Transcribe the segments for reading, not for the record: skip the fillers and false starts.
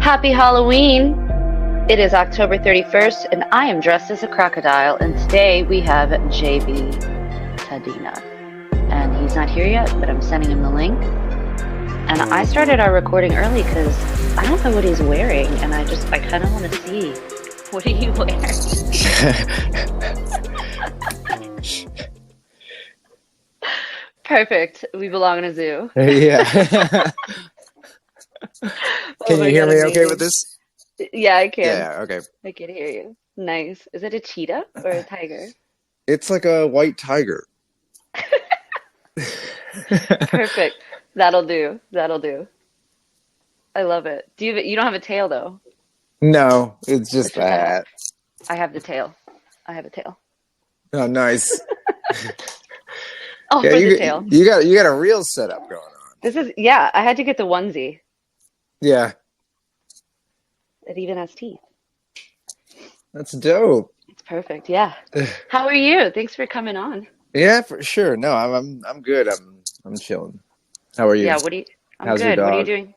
Happy Halloween! It is October 31st, and I am dressed as a crocodile, and today we have Jaybee Tadena. And he's not here yet, but I'm sending him the link. And I started our recording early because I don't know what he's wearing, and I kind of want to see. What are you wearing? Perfect. We belong in a zoo. Yeah. Can you hear me okay with this? Yeah, I can. Yeah, okay. I can hear you. Nice. Is it a cheetah or a tiger? It's like a white tiger. Perfect. That'll do. That'll do. I love it. You don't have a tail though? No, it's just a hat. I have the tail. I have a tail. Oh, nice. Oh, Yeah, for the tail. You got a real setup going on. I had to get the onesie. Yeah. It even has teeth. That's dope. It's perfect. Yeah. How are you? Thanks for coming on. Yeah, for sure. No, I'm good. I'm chilling. How are you? Yeah, I'm How's good. your dog? What are you doing?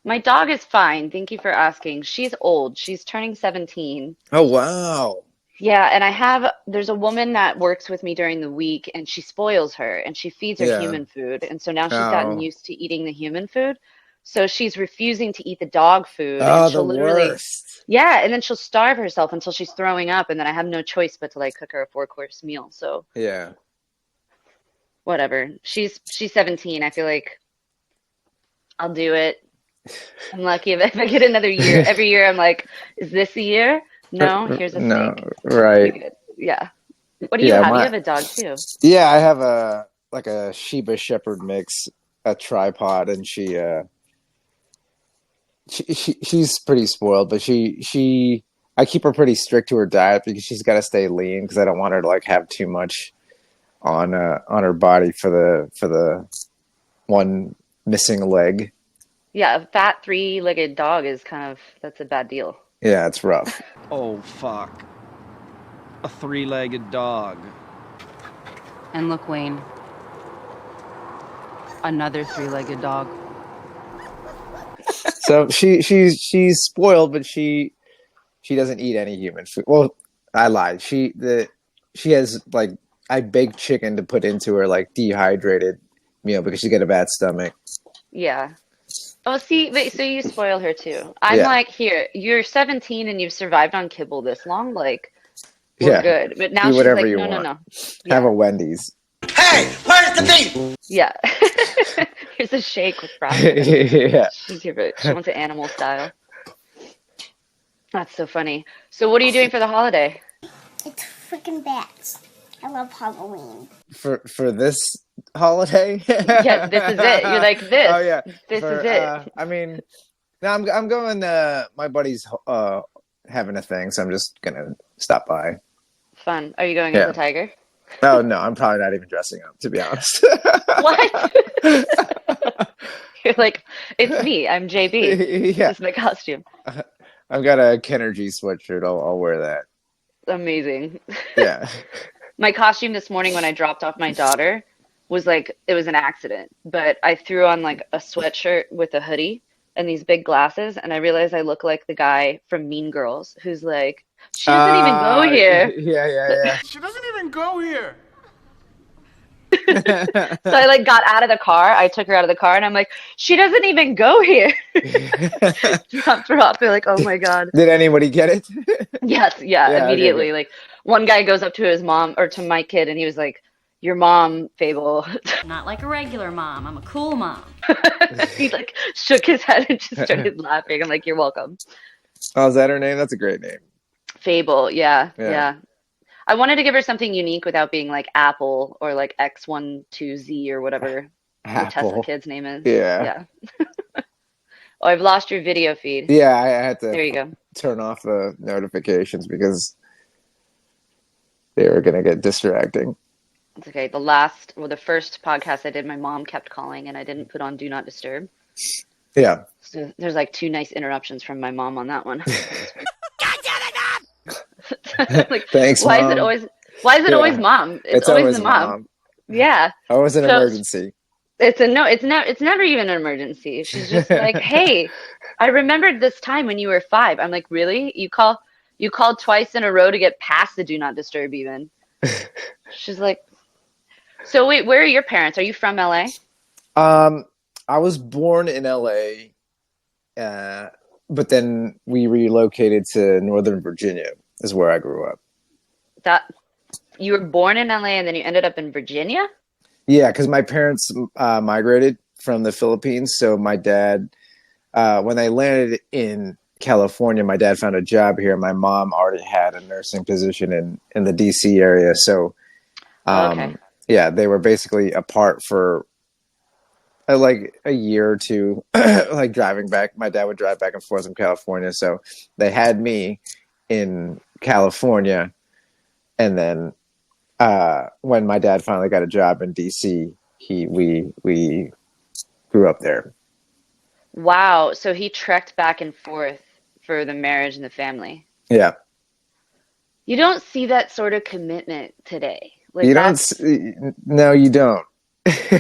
My dog is fine. Thank you for asking. She's old. She's turning 17. Oh, wow. Yeah, and there's a woman that works with me during the week, and she spoils her, and she feeds her human food. And so now she's gotten used to eating the human food. So she's refusing to eat the dog food. Oh, and she'll the worst. Yeah, and then she'll starve herself until she's throwing up, and then I have no choice but to cook her a 4-course meal. So yeah, whatever. She's 17. I feel like I'll do it. I'm lucky if I get another year. Every year I'm like, is this a year? No, here's a snake. Right. Yeah. What do you have? You have a dog too. Yeah, I have a Shiba Shepherd mix, a tripod, and she's pretty spoiled, but I keep her pretty strict to her diet because she's got to stay lean because I don't want her to have too much on her body for the one missing leg. Yeah, a fat 3-legged dog that's a bad deal. Yeah, it's rough. Oh, fuck. A 3-legged dog. And look, Wayne. Another 3-legged dog. So she's spoiled, but she doesn't eat any human food. Well, I lied. She has I baked chicken to put into her dehydrated meal because she's got a bad stomach. Yeah. Oh, see, so you spoil her too. I'm here, you're 17 and you've survived on kibble this long, we're good. But now she's like, no. Yeah. Have a Wendy's. Hey, where's the beef? Yeah. Here's a shake with fries. Yeah. She wants it animal style. That's so funny. So what are you doing for the holiday? It's freaking bats. I love Halloween. For this holiday? Yeah, this is it. You're like this. Oh yeah. This is it. I mean, no, I'm going. My buddy's having a thing, so I'm just gonna stop by. Fun. Are you going as a tiger? Oh no, I'm probably not even dressing up, to be honest. What? You're like, it's me. I'm JB. Yeah. This is my costume. I've got a Kennergy sweatshirt. I'll wear that. Amazing. Yeah. My costume this morning when I dropped off my daughter was it was an accident, but I threw on a sweatshirt with a hoodie and these big glasses, and I realized I look like the guy from Mean Girls who's like, she doesn't even go here. Yeah. She doesn't even go here. So I got out of the car. I took her out of the car, and I'm like, she doesn't even go here. Dropped her off. They're like, oh my God. Did anybody get it? Yes. Yeah. Immediately. Okay. One guy goes up to his mom or to my kid, and he was like, your mom, Fable. Not like a regular mom. I'm a cool mom. He shook his head and just started laughing. I'm like, you're welcome. Oh, is that her name? That's a great name. Fable. Yeah. I wanted to give her something unique without being like Apple or X12Z or whatever the Tesla kid's name is. Yeah. Oh, I've lost your video feed. Yeah, I had to there you go. Turn off the notifications because they were going to get distracting. It's okay. The first podcast I did, my mom kept calling and I didn't put on Do Not Disturb. Yeah. So there's 2 nice interruptions from my mom on that one. Thanks, Mom. Why is it always mom? It's always the mom. Yeah. Always an emergency. It's a no. It's never even an emergency. She's just like, hey, I remembered this time when you were 5. I'm like, really? You called twice in a row to get past the do not disturb even. She's like, so wait, where are your parents? Are you from LA? I was born in LA, but then we relocated to Northern Virginia, is where I grew up. That you were born in LA and then you ended up in Virginia? Yeah, because my parents migrated from the Philippines. So my dad, when they landed in California, my dad found a job here. My mom already had a nursing position in the DC area. So, Okay. yeah, they were basically apart for like a year or two, like driving back. My dad would drive back and forth from California. So they had me in California. And then when my dad finally got a job in DC, we grew up there. Wow. So he trekked back and forth for the marriage and the family. Yeah. You don't see that sort of commitment today. Like You don't. that's No, you don't.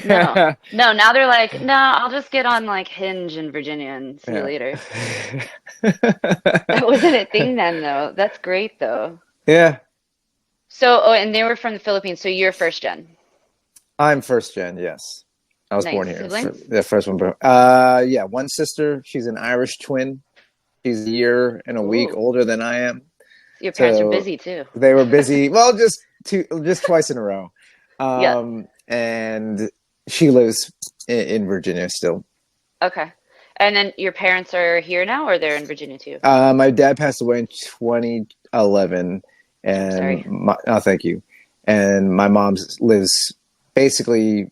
no. No, now they're like, no, I'll just get on like Hinge in Virginia and see you Yeah. later. That wasn't a thing then though. That's great though. Yeah. So, oh, and they were from the Philippines, so you're first gen. I'm first gen. Yes, I was Nice. born here. Siblings? The first one. Yeah, one sister. She's an Irish twin. She's a year and a week Ooh. older than I am. Your parents are So busy too. they were busy. Well, just twice in a row. Yeah. And she lives in Virginia still. Okay. And then your parents are here now, or they're in Virginia too? My dad passed away in 2011, Sorry. and thank you. And my mom lives basically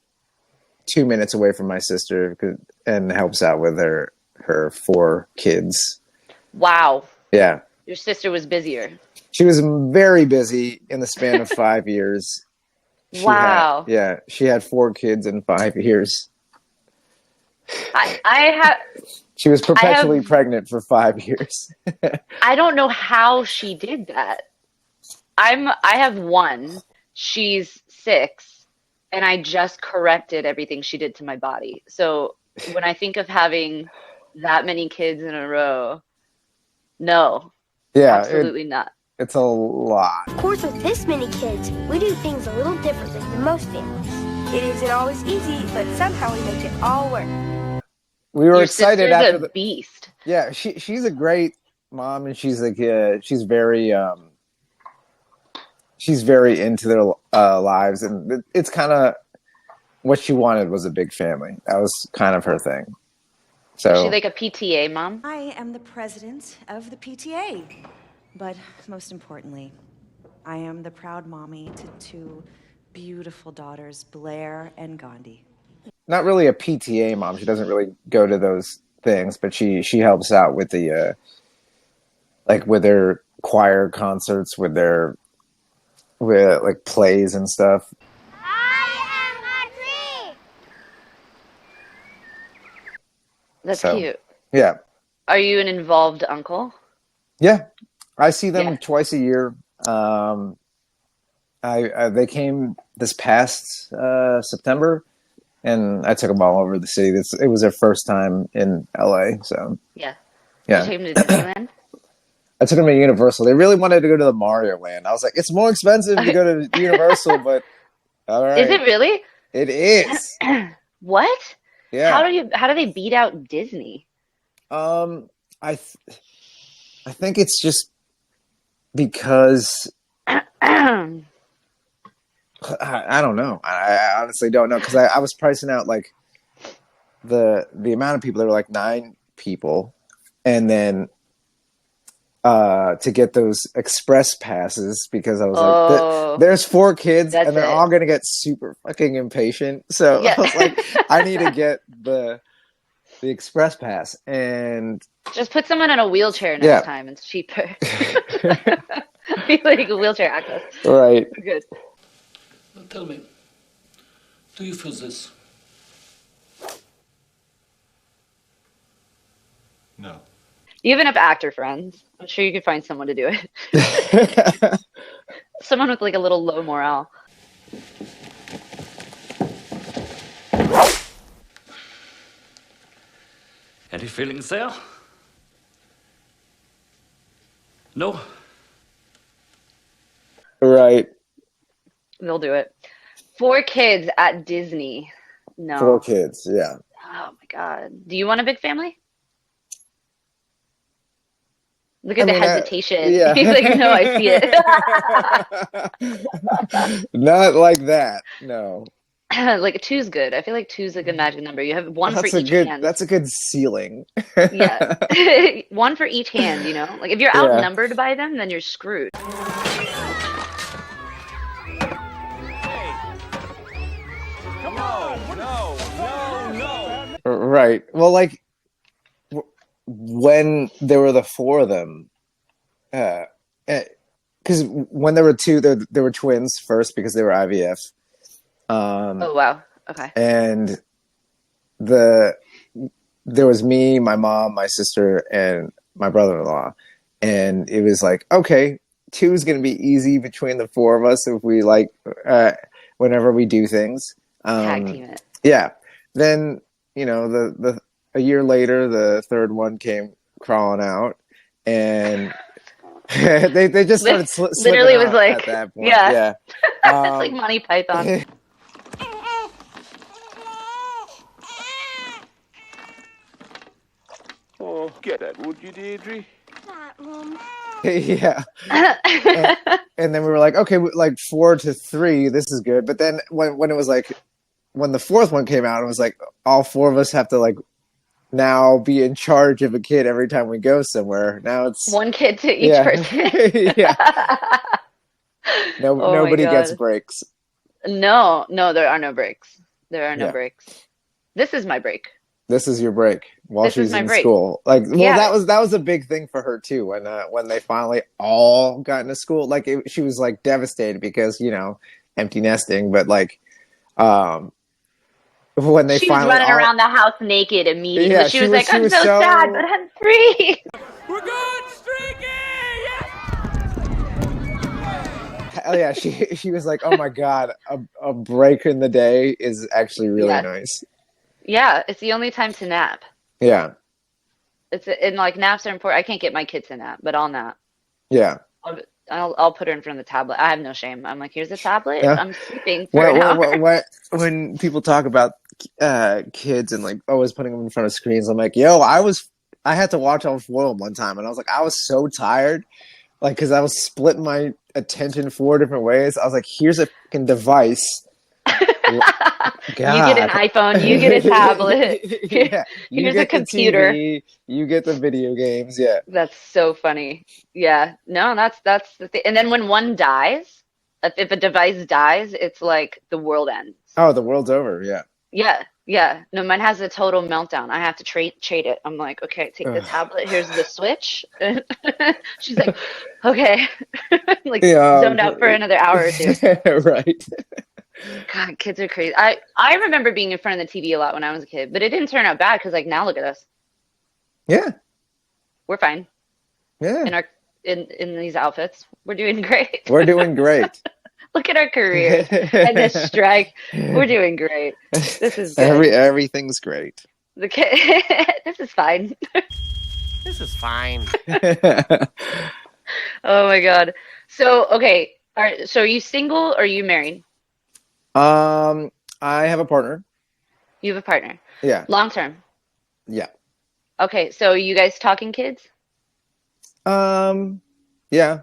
2 minutes away from my sister and helps out with her 4 kids. Wow. Yeah, Your sister was busier. she was very busy in the span of 5 years. Wow. She had 4 kids in 5 years. I have She was perpetually have- pregnant for 5 years. I don't know how she did that. I have 1. She's 6, and I just corrected everything she did to my body. So when I think of having that many kids in a row, no, Yeah, absolutely not. it's a lot. Of course, with this many kids, we do things a little differently than most families. It isn't always easy, but somehow we make it all work. We were Your excited sister's after a beast. Yeah, she's a great mom, and she's like she's very into their lives, and it's kind of what she wanted was a big family. That was kind of her thing. So Is she like a PTA mom? I am the president of the PTA. But most importantly, I am the proud mommy to 2 beautiful daughters, Blair and Gandhi. not really a PTA mom. She doesn't really go to those things, but she helps out with the like with their choir concerts, with like plays and stuff. I am a tree. That's So, cute. Yeah. Are you an involved uncle? Yeah. I see them Yeah. twice a year. They came this past September, and I took them all over the city. It was their first time in LA, so Yeah. yeah. Did you take them to Disneyland? I took them to Universal. They really wanted to go to the Mario Land. I was like, it's more expensive to go to Universal, but all right. Is it really? It is. What? Yeah. How do they beat out Disney? I think it's just because I don't know. I honestly don't know because I was pricing out like the amount of people. There were like 9 people, and then to get those express passes because I was like, there's 4 kids That's and they're it. all gonna get super fucking impatient. So Yeah. I was like, I need to get the express pass, and Just put someone in a wheelchair next Yeah. time. It's cheaper. Be like a wheelchair access. right. Good. Tell me, do you feel this? No. You have enough actor friends. I'm sure you could find someone to do it. Someone with like a little low morale. feelings there? No? Right. They'll do it. 4 kids at Disney. No. 4 kids. Yeah. Oh my God. Do you want a big family? Look at the mean, hesitation. yeah. He's like, no, I see it. Not like that. No. Like 2's good. I feel like 2's a good magic number. You have one for each hand. That's a good ceiling. Yeah. One for each hand, you know? Like if you're Yeah. outnumbered by them, then you're screwed. Right. Well, like when there were the 4 of them, because when there were 2, there were twins first because they were IVF. Oh wow. Okay. And there was me, my mom, my sister, and my brother-in-law, and it was like, okay, 2 is going to be easy between the 4 of us if we like whenever we do things. Tag team it. Yeah. Then a year later, the 3rd one came crawling out, and they just started slipping literally was out like, at that point. yeah. Yeah. It's like Monty Python. Oh, get that, would you, Deirdre? Yeah. And then we were like, okay, like 4 to 3, this is good. But then when it was like, when the 4th one came out, it was like all 4 of us have to like now be in charge of a kid every time we go somewhere. Now it's 1 kid to each person. Yeah. Oh Nobody my gets God. breaks. No, there are no breaks. There are no Yeah. breaks. This is my break. This is your break while This is she's my in break. school. Like, well, Yeah. that was a big thing for her too. When they finally all got into school, like she was like devastated because empty nesting. But like, when they She was finally running around the house naked immediately. Yeah, she was she like, I'm was so so- sad, but I'm free. We're going streaking! Oh yeah, she was like, oh my God, a break in the day is actually really Yeah. nice. Yeah, it's the only time to nap. Yeah, And like naps are important. I can't get my kids to nap, but I'll nap. yeah. I'll put her in front of the tablet. I have no shame. I'm like, here's a tablet. Yeah. I'm sleeping for an hour. When people talk about kids and like always putting them in front of screens, I'm like, yo, I had to watch all 4 of them one time, and I was like, I was so tired, like because I was splitting my attention 4 different ways. I was like, here's a fucking device. You get an iPhone. You get a tablet. Yeah, you Here's get a computer. The TV, you get the video games. Yeah, That's so funny. Yeah. No, that's the thing. And then when one dies, if a device dies, it's like the world ends. oh, the world's over. Yeah. Yeah. Yeah. No, mine has a total meltdown. I have to trade it. I'm like, okay, take the tablet. Here's the Switch. She's like, okay. Like zoned out for another hour or 2. Right. God, kids are crazy. I remember being in front of the TV a lot when I was a kid, but it didn't turn out bad because like now look at us. Yeah. We're fine Yeah. in these outfits. We're doing great. We're doing great. Look at our careers and this strike. We're doing great. This is good. Everything's great. The kid. This is fine. This is fine. Oh my God. So okay. So are you single or are you married? I have a partner. You have a partner. Yeah. Long term. Yeah. Okay. So you guys talking kids? Yeah.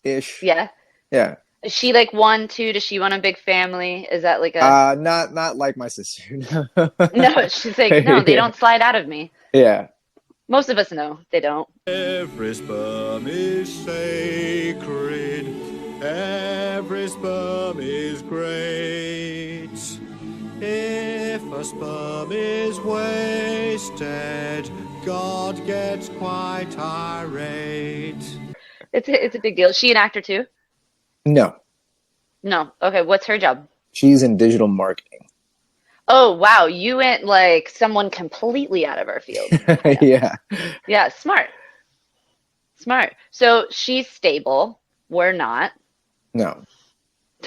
Ish. Yeah. Yeah. Is she like 1, 2? Does she want a big family? Is that like a Not like my sister. no? She's like, no, they don't slide out of me. Yeah. Most of us know they don't. Every sperm is sacred. Every sperm is great. If a sperm is wasted, God gets quite irate. It's a big deal. Is she an actor too? No. No. Okay. What's her job? She's in digital marketing. Oh wow, you went like someone completely out of our field. Yeah. Yeah. Smart. So she's stable. We're not. No.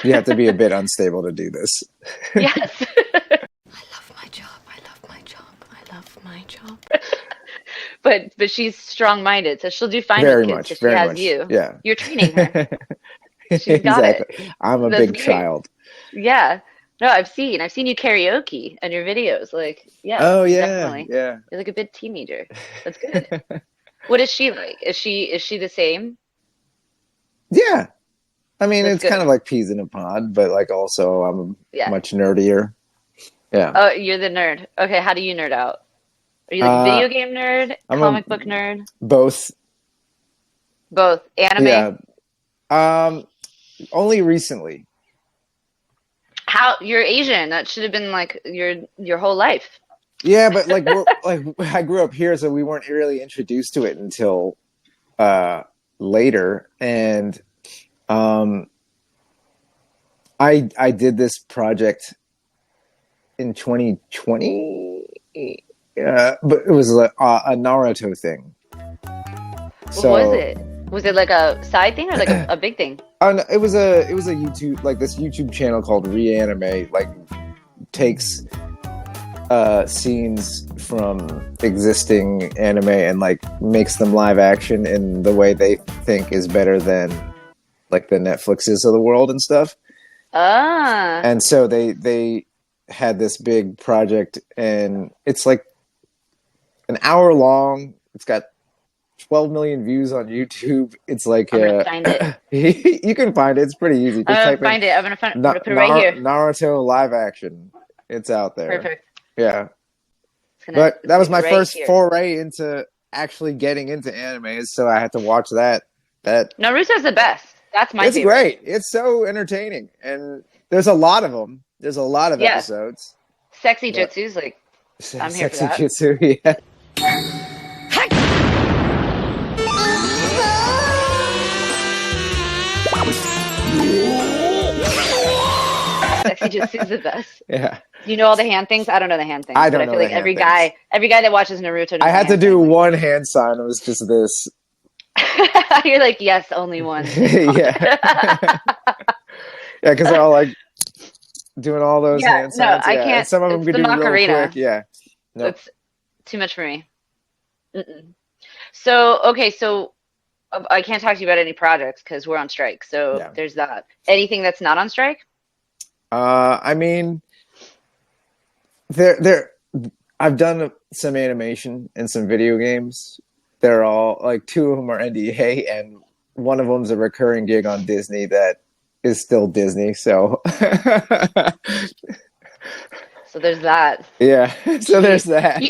You have to be a bit unstable to do this. Yes. I love my job. I love my job. I love my job. but she's strong-minded, so she'll do fine Very with kids much, because she very has much. you. Yeah. You're training her. She's got it. Exactly. I'm a That's big great. child. Yeah. No, I've seen you karaoke in your videos. Like, yeah, Oh you yeah, definitely. yeah. You're like a big teenager. That's good. What is she like? Is she the same? Yeah. I mean, That's it's kind good. of like peas in a pod, but like also I'm Yeah. much nerdier. Yeah. Oh, you're the nerd. Okay, how do you nerd out? Are you like a Uh, video game nerd, I'm a comic book nerd? both. Both. Anime? Yeah. Um, only recently. How you're Asian. That should have been like your whole life. Yeah, but like we're like I grew up here, so we weren't really introduced to it until later. And um, I did this project in 2020, but it was a Naruto thing. What was So it? Was it like a side thing or like a big thing? oh, no, it was a YouTube, like this YouTube channel called Reanime, like takes scenes from existing anime and like makes them live action in the way they think is better than like the Netflixes of the world and stuff. Ah. And so they had this big project, and it's like an hour long. It's got 12 million views on YouTube. It's like I'm gonna find it. you can find it. It's pretty easy. I'm Just gonna type in find it. I'm gonna put it right here. Naruto live action. It's out there. Perfect. Yeah. It's But that was be my right first here. foray into actually getting into anime, so I had to watch that. Naruto's the best. That's my It's favorite. great. It's so entertaining, and there's a lot of them. There's a lot of Yeah. episodes. Sexy But- Jutsu's like I'm here for Sexy that. Jutsu, yeah. Sexy Jutsu's the best. Yeah. Do you know all the hand things? I don't know the hand things. I but don't I know feel the like hand every guy that watches Naruto knows I had the to do hand one hand sign. It was just this. thing. You're like, yes, only one. Yeah. Yeah, because they're all like doing all those Yeah, hand no, signs. I yeah. can't- And some of them it's could the do real Macarena. quick. Yeah. Nope. That's too much for me. Mm-mm. So, okay, so I can't talk to you about any projects because we're on strike. So Yeah. there's that. Anything that's not on strike? I mean, there. I've done some animation and some video games. They're all like two of them are NDA, and one of them's a recurring gig on Disney that is still Disney. So So there's that. yeah, so there's that.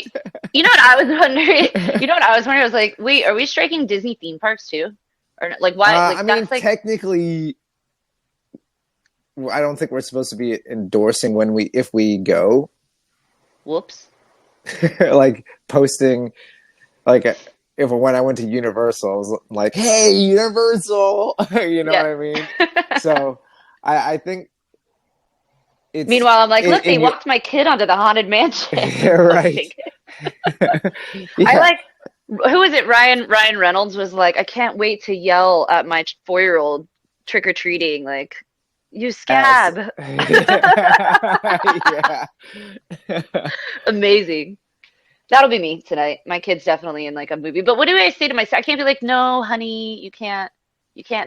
You know what I was wondering? You know what I was wondering? I was like, wait, are we striking Disney theme parks too? Or like why? Like I mean, that's like technically, I don't think we're supposed to be endorsing if we go. whoops. Like posting, like if when I went to Universal, I was like, "Hey, Universal," you know Yeah. what I mean? So I think it's. Meanwhile, I'm like, in- look, they in your- walked my kid onto the haunted mansion. Yeah, right. I Yeah. like who is it? Ryan Reynolds was like, I can't wait to yell at my 4-year-old trick or treating, like, you scab. Yeah. Amazing. That'll be me tonight. My kid's definitely in like a movie. But what do I say to myself? I can't be like, no, honey, you can't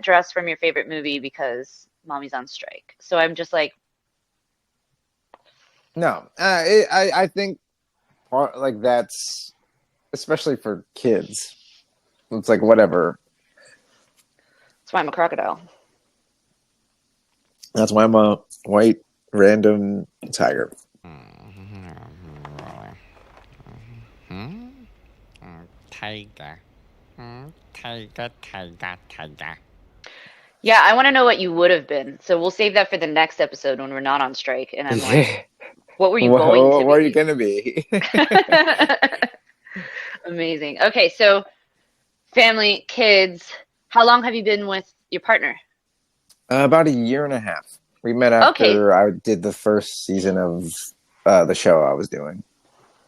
dress from your favorite movie because mommy's on strike. So I'm just like, No, I think like that's especially for kids. It's like whatever. that's why I'm a crocodile. That's why I'm a white random tiger. Tiger. Tiger, tiger, tiger. Yeah, I want to know what you would have been. So we'll save that for the next episode when we're not on strike. And I'm like, what were you going to What are be? you gonna be? Amazing. Okay, so family, kids. How long have you been with your partner? About a year and a half. We met after I did the first season of the show I was doing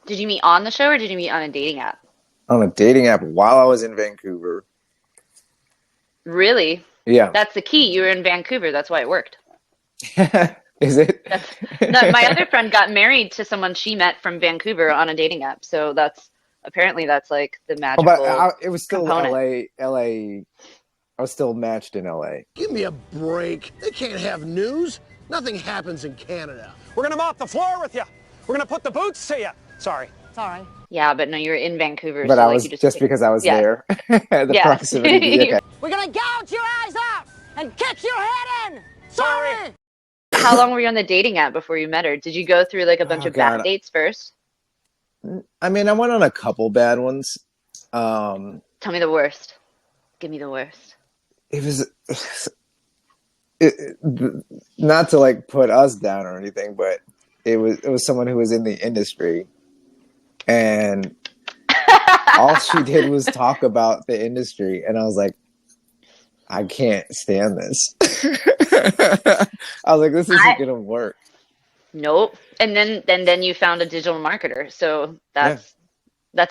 Did you meet on the show or did you meet on a dating app? on a dating app while I was in Vancouver. Really? Yeah. That's the key. You were in Vancouver. That's why it worked. Is it? No, my other friend got married to someone she met from Vancouver on a dating app. So that's Apparently, that's like the Oh, but magical it was still component. LA. I was still matched in LA. Give me a break. They can't have news. Nothing happens in Canada. We're gonna mop the floor with you. We're gonna put the boots to you. Sorry. It's all right. Yeah, but no, you're in Vancouver, But so I like was you just because I was yeah. there. The Yeah. proximity. Okay. We're gonna gouge your eyes out and kick your head in. Sorry. How long were you on the dating app before you met her? Did you go through like a bunch Oh, of bad God. dates first? I mean, I went on a couple bad ones. Tell me the worst. Give me the worst. It was not to like put us down or anything, but it was someone who was in the industry, and all she did was talk about the industry, and I was like, I can't stand this. I was like, this isn't gonna work. Nope. And then you found a digital marketer, so that's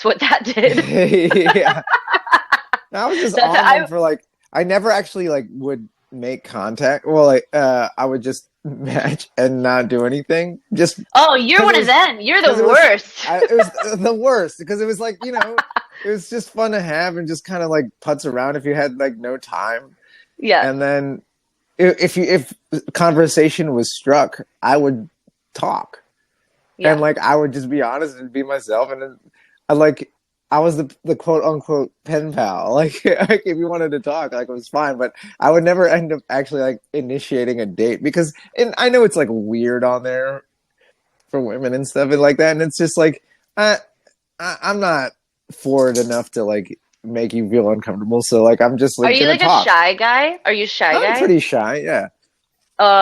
what that did. Yeah. I was just on them for like, I never actually like would make contact. Well, like I would just match and not do anything. Just you're one of them. You're the worst. It was the worst because it was like, you know, it was just fun to have and just kind of like putz around if you had like no time. Yeah. And then if conversation was struck, I would talk. Yeah. And like I would just be honest and be myself, and then I was the quote unquote pen pal. Like if you wanted to talk, like it was fine, but I would never end up actually like initiating a date because, and I know it's like weird on there for women and stuff and like that, and it's just like I'm not forward enough to like make you feel uncomfortable. So like I'm just like, are you like talk. A shy guy? Are you a shy guy? I'm pretty shy, yeah.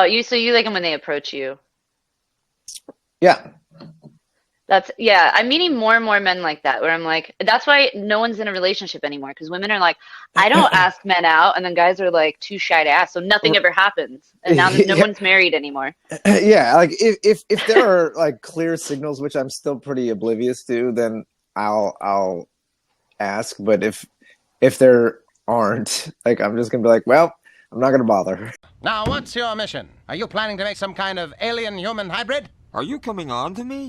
You like them when they approach you? Yeah. I'm meeting more and more men like that where I'm like, that's why no one's in a relationship anymore, because women are like, I don't ask men out, and then guys are like too shy to ask, so nothing ever happens, and now no one's married anymore. Yeah, like if there are like clear signals, which I'm still pretty oblivious to, then I'll ask, but if there aren't, like I'm just gonna be like, well, I'm not gonna bother. Now, what's your mission? Are you planning to make some kind of alien human hybrid? Are you coming on to me?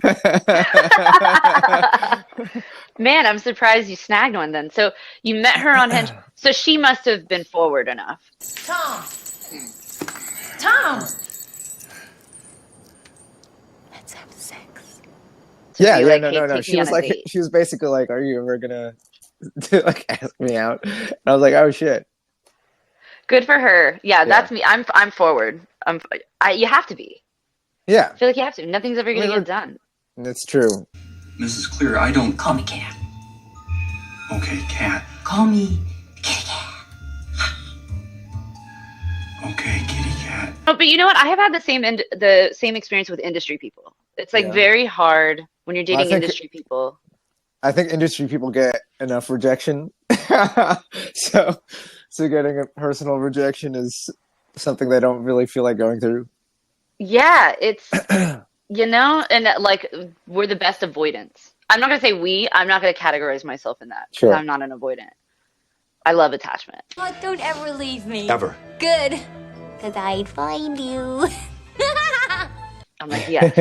Man, I'm surprised you snagged one then. So you met her on Hinge. So she must have been forward enough. Tom! Let's have sex. Yeah, like, no. hey, She was like, she was basically like, are you ever gonna like ask me out? And I was like, oh shit. Good for her. Yeah, that's me. I'm forward. You have to be. Yeah. I feel like you have to. Nothing's ever going to get done. That's true. Mrs. Clear, I don't... Call me Cat. Okay, Cat. Call me Kitty Cat. Okay, Kitty Cat. Oh, but you know what? I have had the same experience with industry people. It's like very hard when you're dating industry people. I think industry people get enough rejection. So getting a personal rejection is something they don't really feel like going through. Yeah, it's, you know, and like we're the best avoidance. I'm not going to say I'm not going to categorize myself in that. Sure. I'm not an avoidant. I love attachment. Oh, don't ever leave me. Ever. Good. Because I'd find you. I'm like, yes.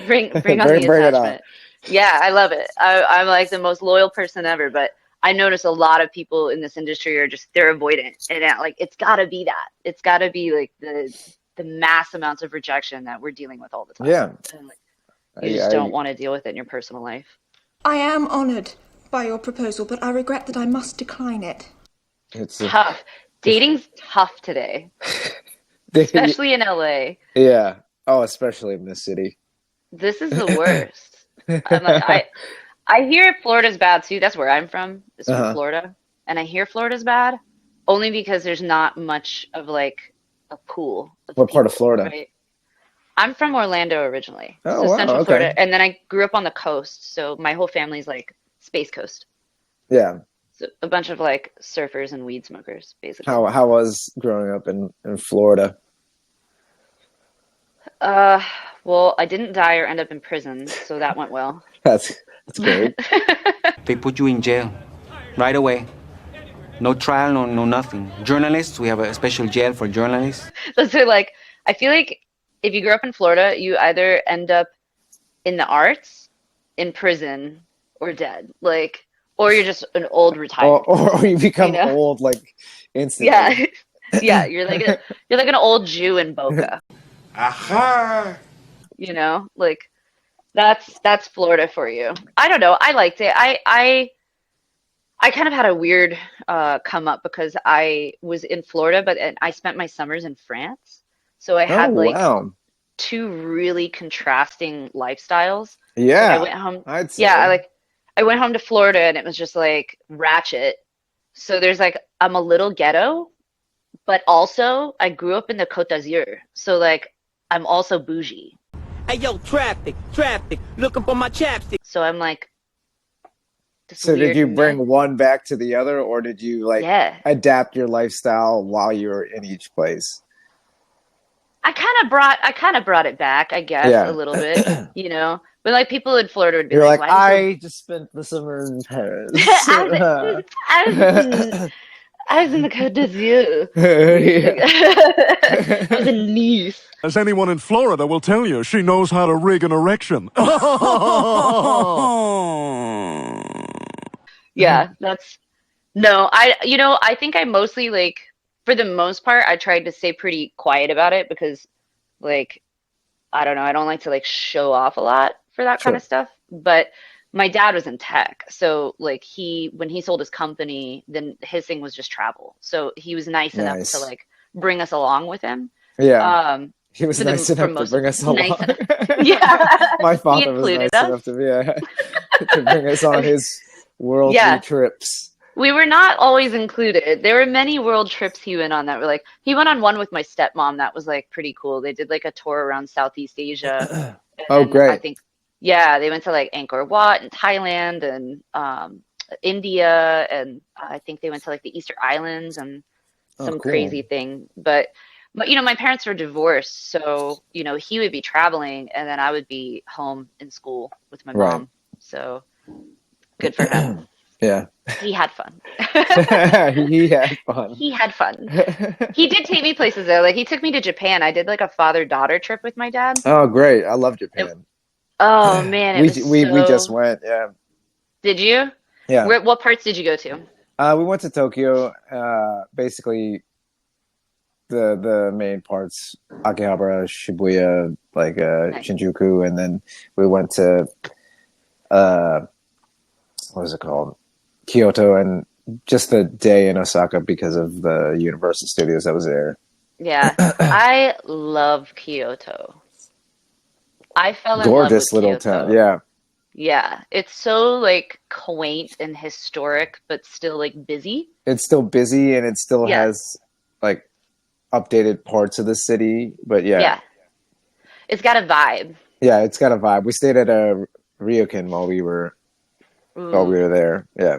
Bring on the attachment. Yeah, I love it. I'm like the most loyal person ever, but I notice a lot of people in this industry are they're avoidant. And like, it's got to be that. It's got to be like the mass amounts of rejection that we're dealing with all the time. Yeah. And like, you just don't want to deal with it in your personal life. I am honored by your proposal, but I regret that I must decline it. It's tough. Dating's tough today. Especially in LA. Yeah. Oh, especially in this city. This is the worst. I'm like, I hear Florida's bad too. That's where I'm from. It's from Florida. And I hear Florida's bad only because there's not much of like a pool. What part of Florida? Right? I'm from Orlando originally. Oh, so wow, Central okay. Florida. And then I grew up on the coast. So my whole family's like Space Coast. Yeah. So a bunch of like surfers and weed smokers, basically. How was growing up in Florida? Well, I didn't die or end up in prison, so that went well. That's great. They put you in jail right away. No trial, no nothing. Journalists, we have a special jail for journalists. So like, I feel like if you grew up in Florida, you either end up in the arts, in prison, or dead. Like, or you're just an old retired. Or you become You know? old like instantly. Yeah. Yeah, you're like an old Jew in Boca. Aha! You know? Like that's Florida for you. I don't know. I liked it. I kind of had a weird come up because I was in Florida, but and I spent my summers in France. So I Oh had like wow. two really contrasting lifestyles. Like I Yeah, went home, I'd yeah, say. I went home to Florida and it was just like ratchet. So there's like I'm a little ghetto, but also I grew up in the Côte d'Azur. So like I'm also bougie. Hey, yo, traffic, looking for my chapstick. So I'm like this So did weird you mix. bring one back to the other, or did you like Yeah. adapt your lifestyle while you were in each place? I kind of brought it back, I guess, a Yeah. little bit, you know. But like people in Florida would be You're like, like, "Why are you I just spent the summer in Paris. so?" I was in the Côte d'Azur. I was in Nice. As anyone in Florida will tell you, she knows how to rig an erection. Yeah, that's no, I think I mostly like for the most part I tried to stay pretty quiet about it because like I don't know, I don't like to like show off a lot for that kind Sure. of stuff. But my dad was in tech, so like when he sold his company, then his thing was just travel. So he was nice enough to Nice. like bring us along with him. Yeah. Um, He was for nice for enough to most bring of us along. nice enough. Yeah, My he father was included nice us. enough to bring us on his worldly Yeah. trips. We were not always included. There were many world trips he went on that were like, he went on one with my stepmom that was like pretty cool. They did like a tour around Southeast Asia. And Oh, then I great. think, yeah, they went to like Angkor Wat and Thailand and India. And I think they went to like the Easter Islands and Oh, some cool. crazy thing. But, my parents were divorced. So, he would be traveling and then I would be home in school with my Right. mom. So good for him. Yeah. He had fun. He had fun. He had fun. He did take me places though. Like he took me to Japan. I did like a father-daughter trip with my dad. Oh, great. I love Japan. Oh man, it was We just so. went, yeah. Did you? Yeah. What parts did you go to? We went to Tokyo, basically the main parts, Akihabara, Shibuya, like Nice. Shinjuku, and then we went to what is it called? Kyoto, and just the day in Osaka because of the Universal Studios that was there. Yeah, I love Kyoto. I fell in love Gorgeous with little Kyoto. town. Yeah. Yeah, it's so like quaint and historic, but still like busy. It's still busy and it still Yeah. has like updated parts of the city, but yeah. Yeah, it's got a vibe. Yeah, it's got a vibe. We stayed at a ryokan while we were Ooh. there. Yeah.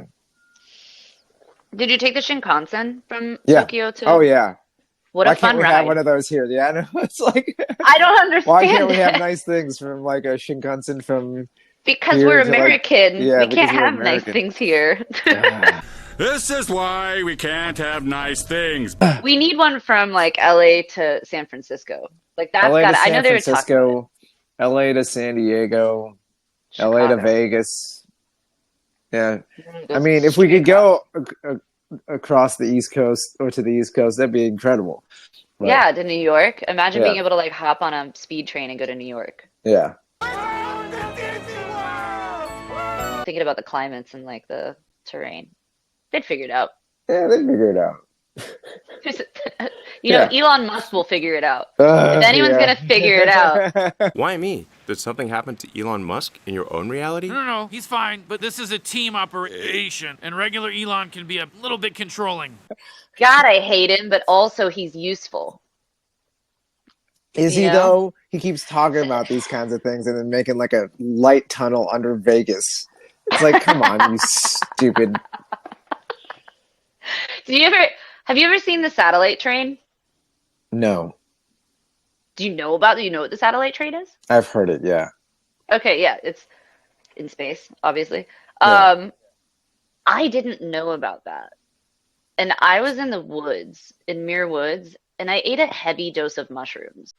Did you take the Shinkansen from Yeah. Tokyo to? Oh yeah. What Why a fun can't we ride. have one of those here? Yeah, I know. It's like I don't understand why can't we have it. nice things from like a Shinkansen from Because here we're to, like- American. yeah, We because can't we're have nice American. things here. This is why we can't have nice things. We need one from like LA to San Francisco. Like that's LA got to I know San they were talking about Francisco, LA to San Diego, LA to Chicago. Vegas. Yeah. Go I mean, if we could go across the East Coast or to the East Coast, that'd be incredible. But, Yeah, to New York. Imagine Yeah. being able to like hop on a speed train and go to New York. Yeah. Thinking about the climates and like the terrain. They'd figure it out. Yeah, they figure it out. Elon Musk will figure it out. If anyone's yeah. gonna figure it out. Why me? Did something happen to Elon Musk in your own reality? No, he's fine, but this is a team operation, and regular Elon can be a little bit controlling. God, I hate him, but also he's useful. Is You he know? though? He keeps talking about these kinds of things and then making like a light tunnel under Vegas. It's like, come on, you stupid. Have you ever seen the satellite train? No, Do you know what the satellite train is? I've heard it. Yeah. Okay, yeah, it's in space, obviously. Yeah. I didn't know about that. And I was in the woods, in Muir Woods, and I ate a heavy dose of mushrooms.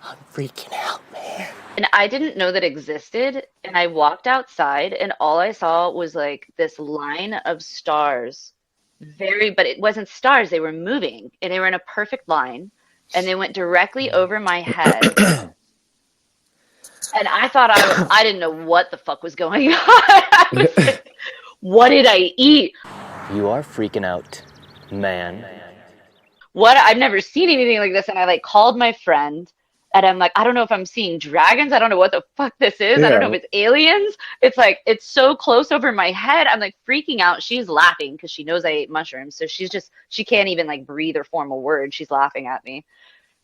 I'm freaking out, man. And I didn't know that existed. And I walked outside, and all I saw was like this line of stars. But it wasn't stars, they were moving, and they were in a perfect line, and they went directly over my head. And I thought I didn't know what the fuck was going on. I was like, what did I eat? You are freaking out, man. What? I've never seen anything like this. And I like called my friend, and I'm like, I don't know if I'm seeing dragons. I don't know what the fuck this is. I don't know if it's aliens. It's like, it's so close over my head. I'm like freaking out. She's laughing because she knows I ate mushrooms. So she can't even like breathe or form a word. She's laughing at me.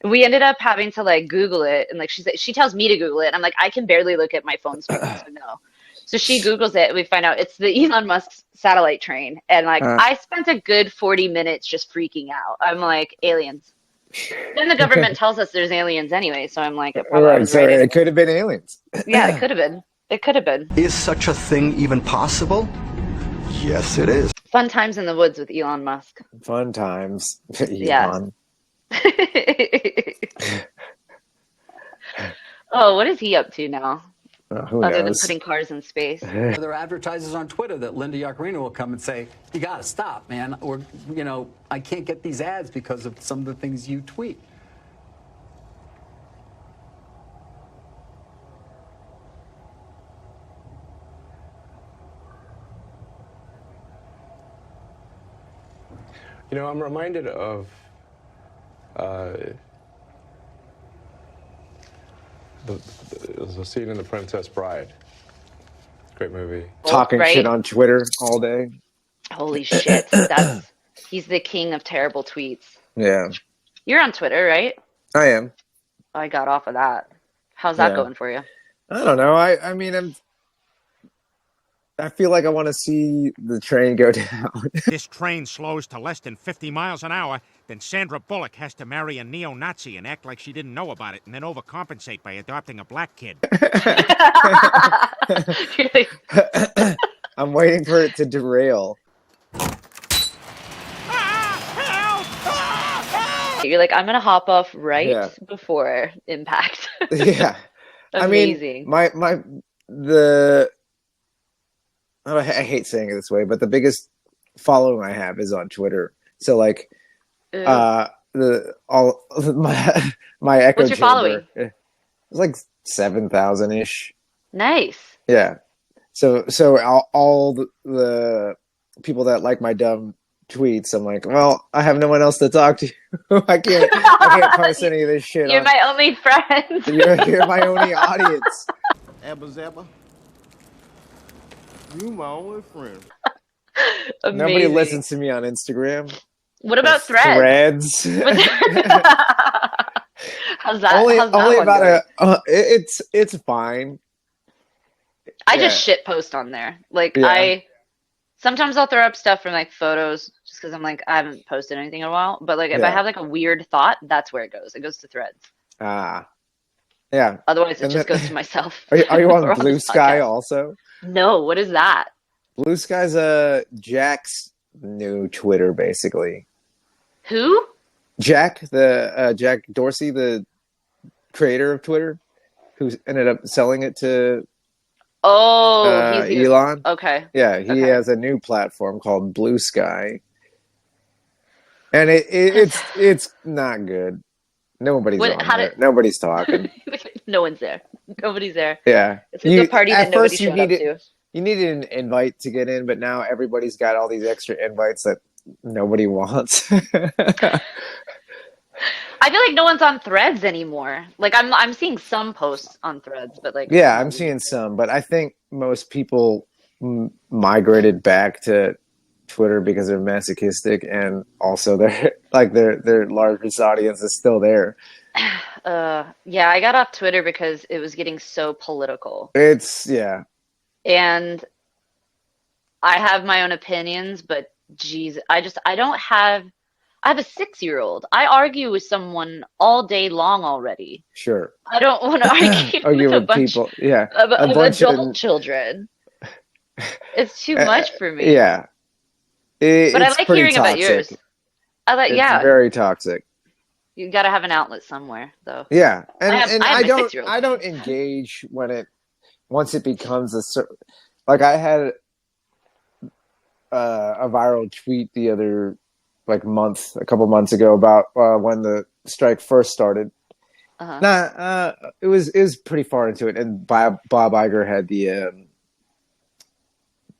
We ended up having to like Google it, and like she tells me to Google it. And I'm like, I can barely look at my phone screen, so no. So she Googles it, and we find out it's the Elon Musk satellite train. And like, I spent a good 40 minutes just freaking out. I'm like, aliens. Then the government tells us there's aliens anyway, so I'm like, it could have been aliens. Yeah, it could have been. It could have been. Is such a thing even possible? Yes, it is. Fun times in the woods with Elon Musk. Fun times. Yeah. Oh, what is he up to now? Who Other than knows? putting cars in space. There are advertisers on Twitter that Linda Yaccarino will come and say, "You got to stop, man," or "I can't get these ads because of some of the things you tweet." I'm reminded of the scene in The Princess Bride. Great movie. Talking shit on Twitter all day. Holy shit. He's the king of terrible tweets. Yeah. You're on Twitter, right? I am. I got off of that. How's that going for you? I don't know. I mean, I feel like I want to see the train go down. This train slows to less than 50 miles an hour, then Sandra Bullock has to marry a neo-Nazi and act like she didn't know about it, and then overcompensate by adopting a black kid. I'm waiting for it to derail. You're like, I'm going to hop off before impact. Yeah. Amazing. I mean, I hate saying it this way, but the biggest following I have is on Twitter. So like, my echo What's your following? It's like 7,000 ish. Nice. Yeah. So all the people that like my dumb tweets, I'm like, well, I have no one else to talk to. I can't post any of this shit. You're my only friend. You're my only audience. Ebba Zebba. You my only friend. Nobody listens to me on Instagram. What about Threads? How's that? Only one about going? It's fine. I just shit post on there. Like sometimes I'll throw up stuff from like photos just because I'm like, I haven't posted anything in a while. But like if I have like a weird thought, that's where it goes. It goes to Threads. Yeah. Otherwise, it just goes to myself. Are you on Blue Sky also? No. What is that? Blue Sky's Jack's new Twitter, basically. Who? Jack Jack Dorsey, the creator of Twitter, who ended up selling it to Elon. Okay. Yeah, he has a new platform called Blue Sky, and it's not good. Nobody's on there. Nobody's talking. No one's there. Nobody's there. Yeah. It's a good party that nobody showed up to. You needed an invite to get in, but now everybody's got all these extra invites that nobody wants. I feel like no one's on Threads anymore. Like I'm seeing some posts on Threads, but like I'm seeing some, but I think most people migrated back to Twitter because they're masochistic, and also their largest audience is still there. Yeah, I got off Twitter because it was getting so political. And I have my own opinions, but geez, I have a 6-year-old. I argue with someone all day long already. Sure. I don't want to argue with a bunch people. Of adult children. It's too much for me. Yeah. But I like hearing about yours. It's very toxic. You got to have an outlet somewhere, though. Yeah, and I have I my don't 6-year-old. I don't engage once it becomes like I had a viral tweet the other a couple months ago about when the strike first started. It was pretty far into it, and Bob Iger had the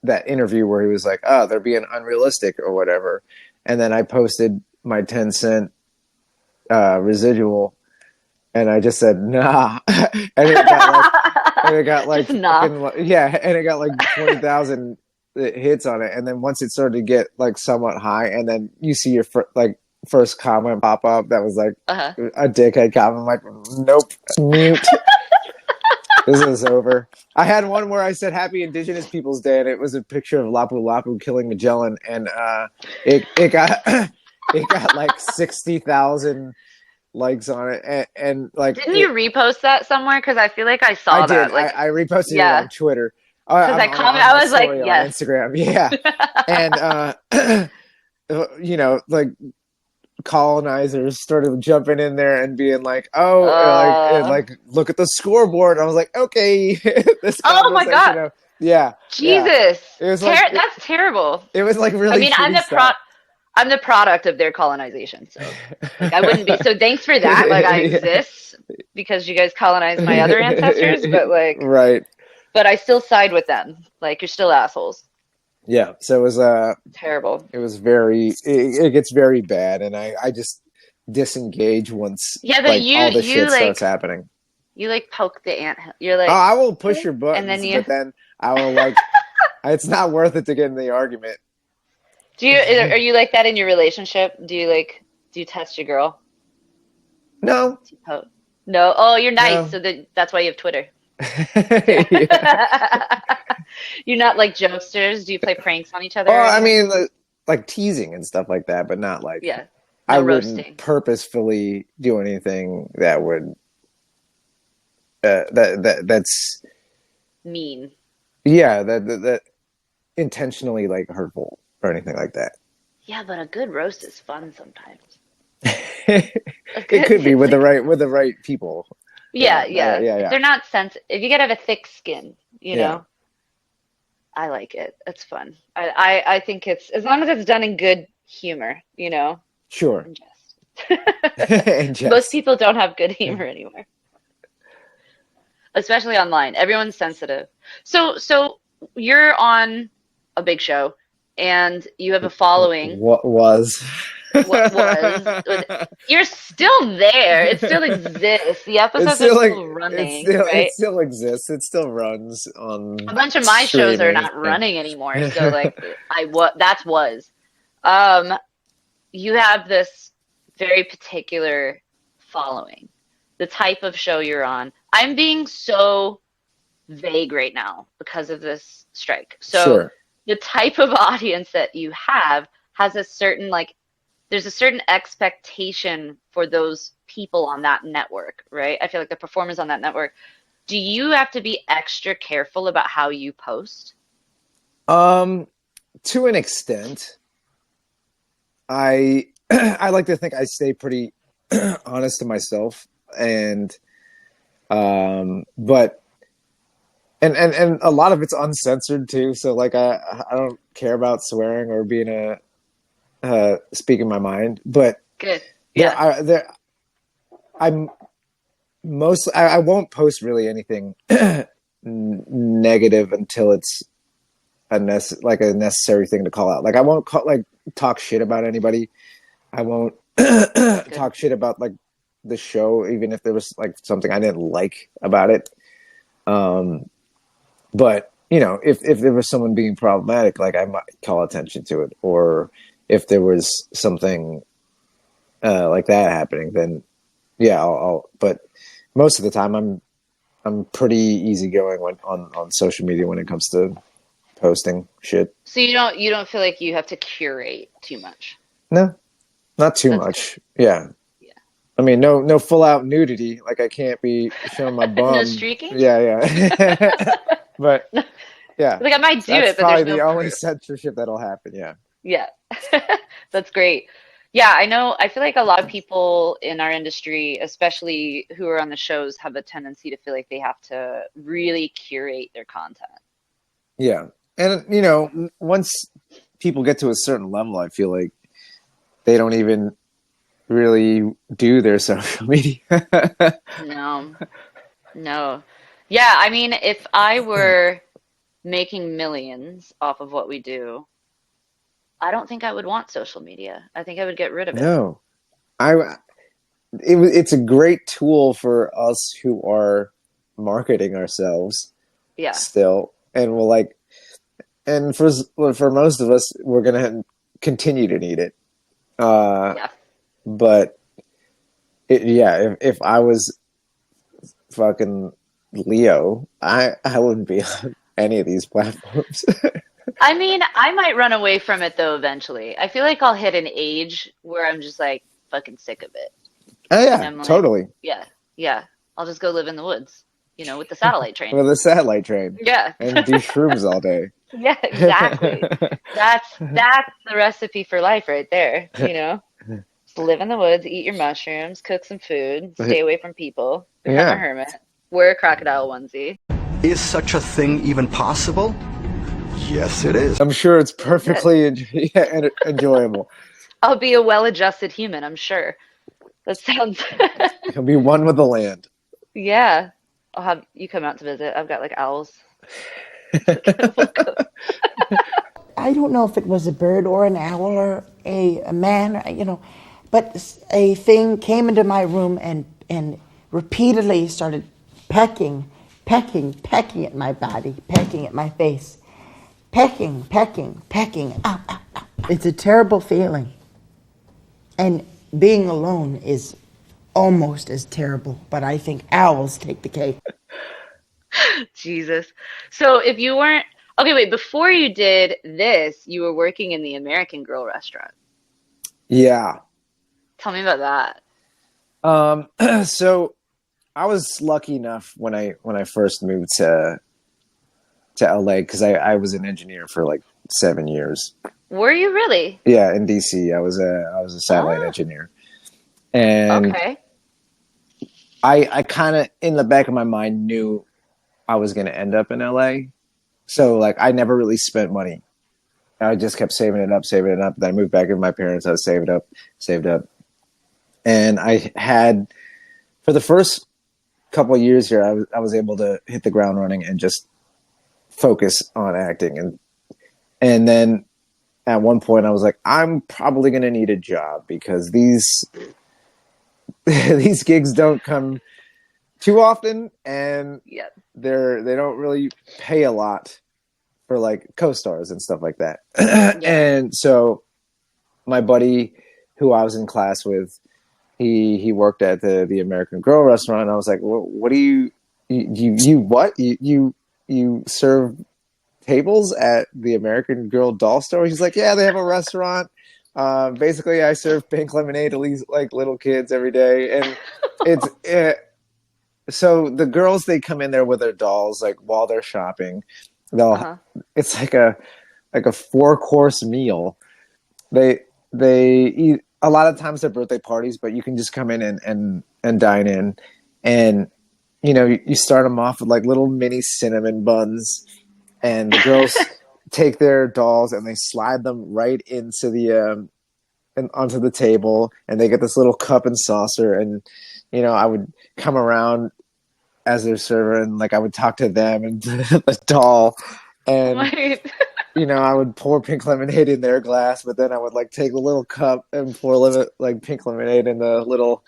that interview where he was like, "Oh, they're being unrealistic" or whatever, and then I posted my 10-cent residual, and I just said nah, and it got like yeah, and it got like 20,000 hits on it, and then once it started to get like somewhat high, and then you see your first comment pop up that was like a dickhead comment. I'm like, nope, mute. This is over. I had one where I said Happy Indigenous Peoples Day, and it was a picture of Lapu Lapu killing Magellan, and it got it got like 60,000 likes on it, and like didn't you repost that somewhere? Because I feel like I saw that. Did. Like, I reposted it on Twitter. Because I was like, yes. On Instagram, yeah. And you know, like colonizers started jumping in there and being like, like look at the scoreboard. And I was like, okay, this oh my god, you know, yeah, Jesus, yeah. It was that's terrible. It was like really. I mean, I'm the product of their colonization, so like, I wouldn't be. So thanks for that. Like I exist because you guys colonized my other ancestors, but like right. But I still side with them. Like you're still assholes. Yeah, so it was terrible. It was it gets very bad, and I just disengage once but all the shit starts happening. You like poke the ant. You're like, oh, I will push your buttons, and then but then I will like, it's not worth it to get in the argument. Are you like that in your relationship? Do you test your girl? No. No. Oh, you're nice. No. So that's why you have Twitter. You're not like jokesters. Do you play pranks on each other? Oh, I mean, like teasing and stuff like that, but not like I wouldn't purposefully do anything that would that's mean. Yeah, that intentionally like hurtful or anything like that. Yeah, but a good roast is fun sometimes. It could be with the right people. Yeah. They're not if you gotta have a thick skin, you know. I like it. It's fun. I think it's as long as it's done in good humor, you know. Sure. And jest. Most people don't have good humor anymore, especially online. Everyone's sensitive. So you're on a big show, and you have a following. What was? You're still there. It still exists. The episodes are still running. It still exists. It still runs on. A bunch of my shows are not running anymore. So like that was. You have this very particular following. The type of show you're on. I'm being so vague right now because of this strike. So the type of audience that you have has a certain there's a certain expectation for those people on that network, right? I feel like the performers on that network. Do you have to be extra careful about how you post? To an extent. I like to think I stay pretty honest to myself, and but a lot of it's uncensored too. So like I don't care about swearing or being speaking my mind, but good. I'm mostly I won't post really anything negative until it's a necessary thing to call out. Like I won't talk shit about anybody. I won't talk shit about like the show, even if there was like something I didn't like about it. But you know, if there was someone being problematic, like I might call attention to it, or if there was something like that happening, then yeah, I'll. But most of the time, I'm pretty easygoing on social media when it comes to posting shit. So you don't feel like you have to curate too much? No, not too much. Good. Yeah. I mean, no full out nudity. Like I can't be showing my bum. No streaking. Yeah. But yeah, like I might do that's it, but probably there's the only censorship that'll happen. Yeah. Yeah, that's great. Yeah, I know. I feel like a lot of people in our industry, especially who are on the shows, have a tendency to feel like they have to really curate their content. Yeah. And, once people get to a certain level, I feel like they don't even really do their social media. No, no. Yeah, I mean, if I were making millions off of what we do, I don't think I would want social media. I think I would get rid of it. No. It's a great tool for us who are marketing ourselves Yeah. still. And and for most of us, we're going to continue to need it. Yeah. But if I was fucking Leo, I wouldn't be on any of these platforms. I mean, I might run away from it though eventually. I feel like I'll hit an age where I'm just like fucking sick of it. Oh And yeah, I'm like, totally. yeah, yeah. I'll just go live in the woods, with the satellite train. With a satellite train. Yeah. And do shrooms all day. Yeah, exactly. That's the recipe for life right there, Just live in the woods, eat your mushrooms, cook some food, stay away from people, become a hermit, wear a crocodile onesie. Is such a thing even possible? Yes, it is. I'm sure it's perfectly enjoyable. I'll be a well-adjusted human, I'm sure. That sounds You'll be one with the land. Yeah. I'll have you come out to visit. I've got like owls. I don't know if it was a bird or an owl or a man, but a thing came into my room and repeatedly started pecking at my body, pecking at my face, pecking. Ow, ow, ow. It's a terrible feeling. And being alone is almost as terrible, but I think owls take the cake. Jesus. So if you weren't okay, wait, before you did this, you were working in the American Girl restaurant. Yeah. Tell me about that. So I was lucky enough when I first moved to LA because I was an engineer for like 7 years. Were you really? Yeah, in DC. I was a satellite engineer. And okay. I kind of in the back of my mind knew I was going to end up in LA. So like I never really spent money. I just kept saving it up. Then I moved back in with my parents. I was saved up. And I had, for the first couple of years here, I was able to hit the ground running and just focus on acting. And then at one point I was like, I'm probably going to need a job because these gigs don't come too often, and they don't really pay a lot for like co-stars and stuff like that. And so my buddy who I was in class with, he worked at the American Girl restaurant, and I was like, well, what do you serve tables at the American Girl doll store? He's like, yeah, they have a restaurant. Basically I serve pink lemonade to these like little kids every day, and so the girls, they come in there with their dolls like while they're shopping. It's like a 4-course meal. They eat a lot of times. They're birthday parties, but you can just come in and dine in, and you start them off with like little mini cinnamon buns, and the girls take their dolls and they slide them right into and onto the table, and they get this little cup and saucer, and I would come around as their server, and like I would talk to them and the doll, and I would pour pink lemonade in their glass, but then I would like take a little cup and pour like pink lemonade in the little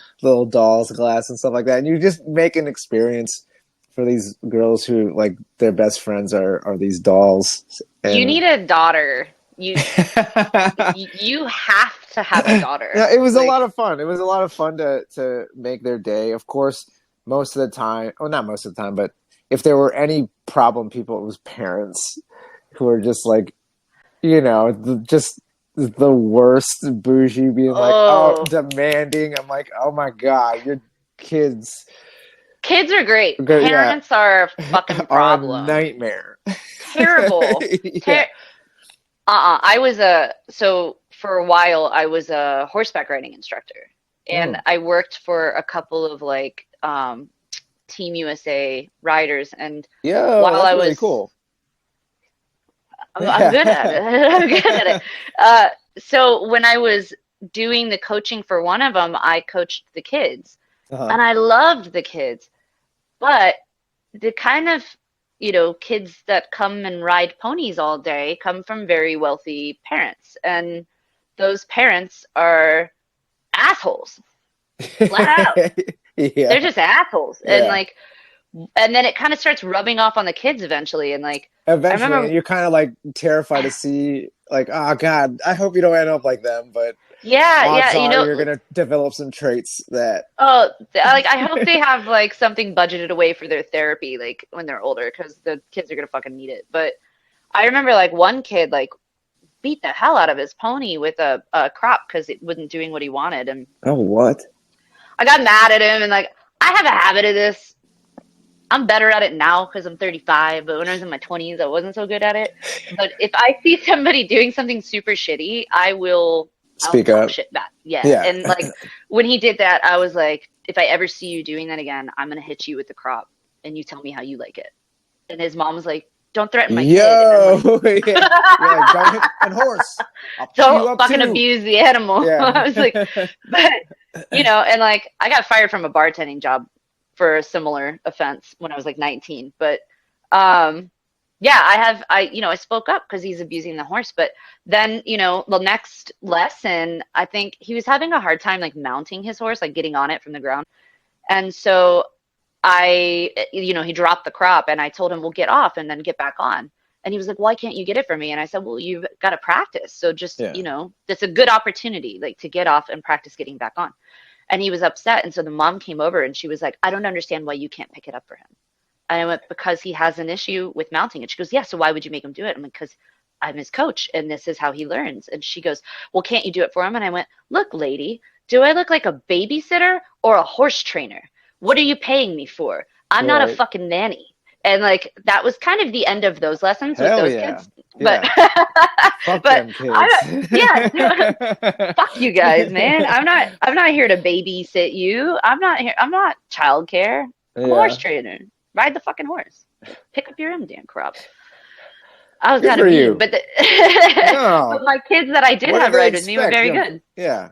doll's glass and stuff like that, and you just make an experience for these girls who like their best friends are these dolls. And you need a daughter. You have to have a daughter. Yeah, it was a lot of fun. It was a lot of fun to make their day. Of course, most of the time, well, not most of the time, but if there were any problem people, it was parents who were just like, just the worst bougie, being like, demanding. I'm like, oh my God, your kids. Kids are great. Parents are a fucking problem. Are a nightmare. Terrible. I was so for a while I was a horseback riding instructor, and I worked for a couple of like Team USA riders, and Yo, while that's I really was cool. I'm good at it. I'm good at it. So when I was doing the coaching for one of them, I coached the kids, and I loved the kids, but the kind of, kids that come and ride ponies all day come from very wealthy parents, and those parents are assholes, flat out. Yeah. They're just assholes, Yeah. and then it kind of starts rubbing off on the kids eventually, and I Eventually, remember, and you're kind of like terrified to see, like, oh God, I hope you don't end up like them, but odds are you're gonna develop some traits that. Oh, I hope they have like something budgeted away for their therapy, like when they're older, because the kids are gonna fucking need it. But I remember like one kid like beat the hell out of his pony with a crop because it wasn't doing what he wanted, and Oh, what? I got mad at him, and like I have a habit of this. I'm better at it now because I'm 35, but when I was in my 20s, I wasn't so good at it. But if I see somebody doing something super shitty, I'll Speak talk up. shit back. Yeah. Yeah. And like when he did that, I was like, if I ever see you doing that again, I'm gonna hit you with the crop, and you tell me how you like it. And his mom was like, don't threaten my kid. And I'm like, Yeah. You're like, don't hit the horse. I'll pick you don't up fucking too. abuse the animal. Yeah. I was like, but and like I got fired from a bartending job for a similar offense when I was like 19. But yeah, I spoke up because he's abusing the horse. But then, the next lesson, I think he was having a hard time like mounting his horse, like getting on it from the ground. And so he dropped the crop, and I told him, well, get off and then get back on. And he was like, why can't you get it for me? And I said, well, you've got to practice. So just, it's a good opportunity like to get off and practice getting back on. And he was upset. And so the mom came over and she was like, I don't understand why you can't pick it up for him. And I went, because he has an issue with mounting it. She goes, yeah, so why would you make him do it? I'm like, because I'm his coach and this is how he learns. And she goes, well, can't you do it for him? And I went, look, lady, do I look like a babysitter or a horse trainer? What are you paying me for? I'm not a fucking nanny. And like that was kind of the end of those lessons with those kids. But Fuck but them kids. fuck you guys, man. I'm not here to babysit you. I'm not childcare. I'm a horse trainer. Ride the fucking horse. Pick up your own damn crop. I was kind of mean, but but my kids that I did have ride with me were very good. Yeah.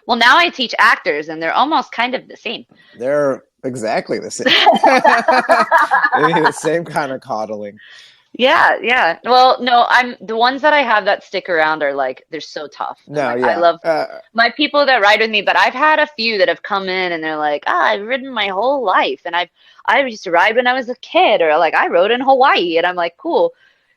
Well, now I teach actors, and they're almost kind of the same. They're exactly the same. They need the same kind of coddling. Yeah. Well, no, I'm the ones that I have that stick around are like they're so tough. I love my people that ride with me, but I've had a few that have come in and they're like, I've ridden my whole life, and I used to ride when I was a kid, or like I rode in Hawaii, and I'm like, cool.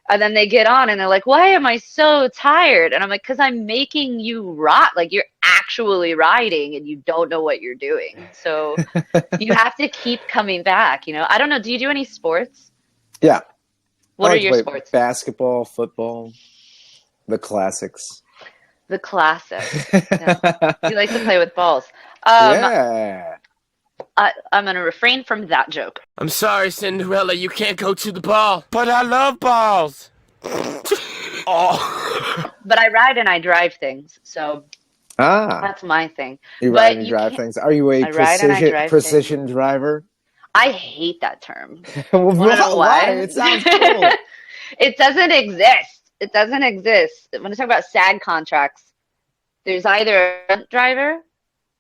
And then they get on and they're like, why am I so tired? And I'm like, because I'm making you rot. Like you're actually riding and you don't know what you're doing. So you have to keep coming back. I don't know. Do you do any sports? Yeah. What are your sports? Basketball, football, the classics. The classics. Yeah. You like to play with balls. Yeah. I'm going to refrain from that joke. I'm sorry, Cinderella, you can't go to the ball. But I love balls. Oh. But I ride and I drive things, so that's my thing. You ride and drive things. Are you a precision driver? I hate that term. Well, why? It sounds cool. It doesn't exist. It doesn't exist. When I talk about SAG contracts, there's either a front driver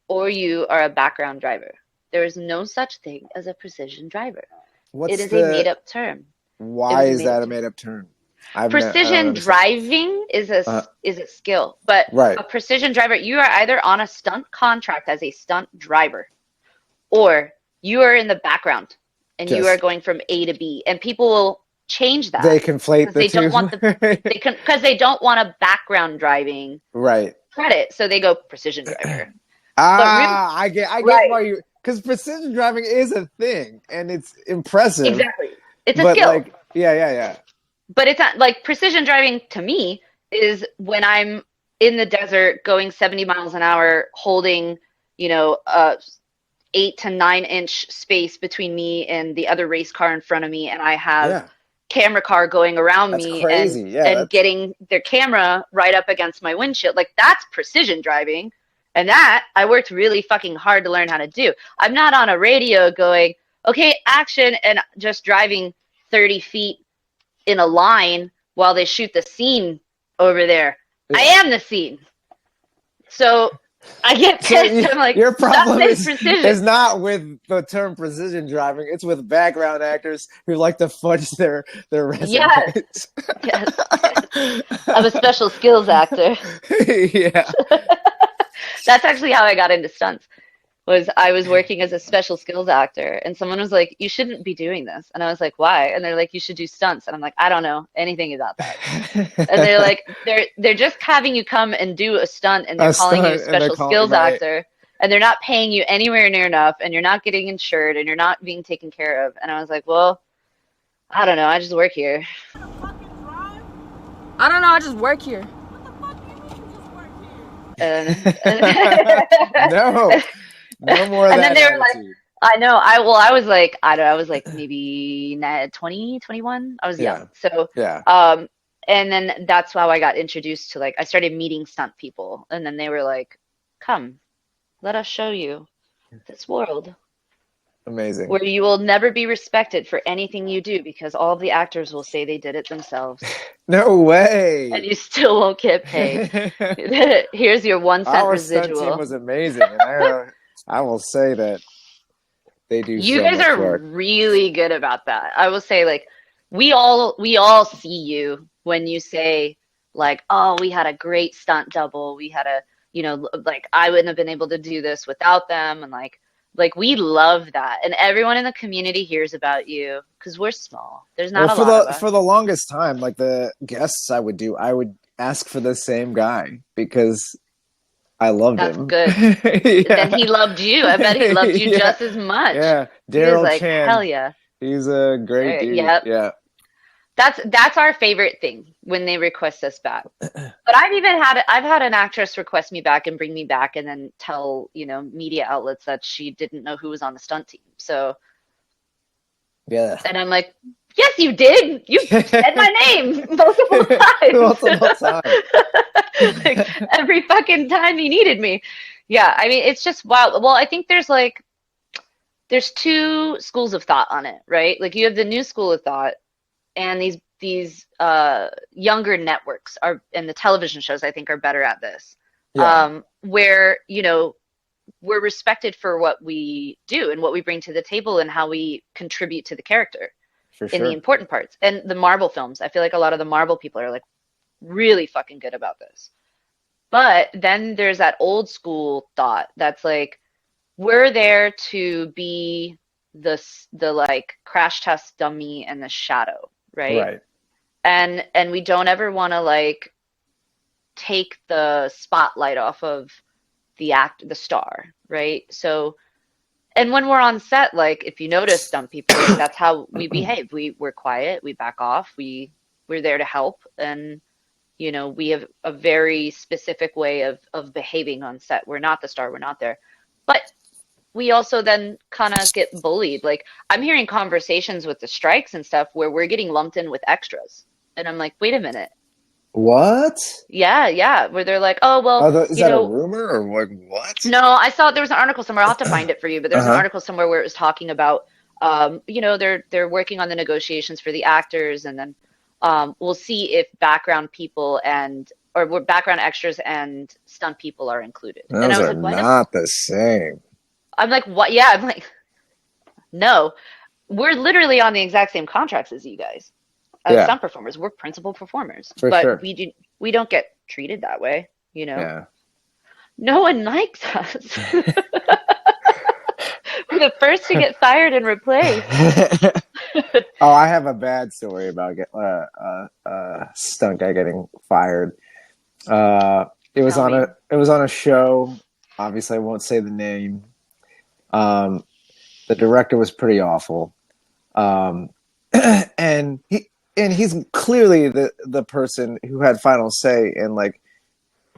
or you are a background driver. There is no such thing as a precision driver. It is a made-up term. Why is that a made-up term? Precision driving is a skill, but a precision driver, you are either on a stunt contract as a stunt driver, or you are in the background and you are going from A to B, and people will change that. They conflate the two. Because they don't want a background driving credit, so they go precision driver. I get why you, because precision driving is a thing and it's impressive. Exactly, it's a skill. Like, yeah. But it's not like precision driving to me is when I'm in the desert going 70 miles an hour, holding 8 to 9 inch space between me and the other race car in front of me, and I have camera car going around That's me crazy. and getting their camera right up against my windshield. Like, that's precision driving. And that I worked really fucking hard to learn how to do. I'm not on a radio going, okay, action, and just driving 30 feet in a line while they shoot the scene over there. I am the scene. So I get pissed. I'm like, your problem precision. is not with the term precision driving. It's with background actors who like to fudge their resumes. Yes. I'm a special skills actor. Yeah. That's actually how I got into stunts. I was working as a special skills actor, and someone was like, "You shouldn't be doing this," and I was like, "Why?" And they're like, "You should do stunts," and I'm like, "I don't know anything about that." And they're like, "They're just having you come and do a stunt, and they're calling you a special skills actor, and they're not paying you anywhere near enough, and you're not getting insured, and you're not being taken care of." And I was like, "Well, I don't know. I just work here." I don't know. I just work here. No more of and that then they were attitude. like, I know. I was like, I don't know. I was like maybe 20, 21. I was young. So, and then that's how I got introduced to, like, I started meeting stunt people, and then they were like, "Come, let us show you this world." Amazing. Where you will never be respected for anything you do because all of the actors will say they did it themselves. No way. And you still won't get paid. Here's your 1 cent Our residual. stunt team was amazing. And I will say that they do. You so guys much are work. really good about that. I will say, like, we all see you when you say, like, "Oh, we had a great stunt double. We had a, like, I wouldn't have been able to do this without them." And like we love that, and everyone in the community hears about you because we're small. There's not a lot of us. For the longest time, like the guests I would ask for the same guy because I loved him. That's good. Then he loved you. I bet he loved you just as much. Yeah, Daryl like, Chan. Hell yeah. He's a great dude. Yep. Yeah. That's our favorite thing when they request us back. But I've had an actress request me back and bring me back and then tell, media outlets that she didn't know who was on the stunt team. So yeah. And I'm like, "Yes, you did. You said my name multiple times." Like, every fucking time you needed me. Yeah, I mean, it's just wild. Well, I think there's two schools of thought on it, right? Like, you have the new school of thought, and these younger networks and the television shows, I think, are better at this. Yeah. Where, we're respected for what we do and what we bring to the table and how we contribute to the character in the important parts. And the Marvel films, I feel like a lot of the Marvel people are like really fucking good about this. But then there's that old school thought that's like, we're there to be the like crash test dummy and the shadow, right? And we don't ever want to like take the spotlight off of the star, right? So, and when we're on set, like, if you notice some people, that's how we behave. We're quiet, we back off, we're there to help, and we have a very specific way of behaving on set. We're not the star, we're not there. But we also then kind of get bullied. Like, I'm hearing conversations with the strikes and stuff where we're getting lumped in with extras. And I'm like, wait a minute. What? Yeah. Where they're like, "Oh, well, is that a rumor or what? No, I saw there was an article somewhere. I'll have to find it for you, but there's an article somewhere where it was talking about, they're working on the negotiations for the actors, and then we'll see if background people or background extras and stunt people are included. Those and I was are like, not the same. I'm like, what? Yeah, I'm like, no, we're literally on the exact same contracts as you guys. As stunt performers, we're principal performers, but we don't get treated that way, Yeah. No one likes us. We're the first to get fired and replaced. Oh, I have a bad story about stunt guy getting fired. It was on a show. Obviously, I won't say the name. The director was pretty awful, and he's clearly the person who had final say and like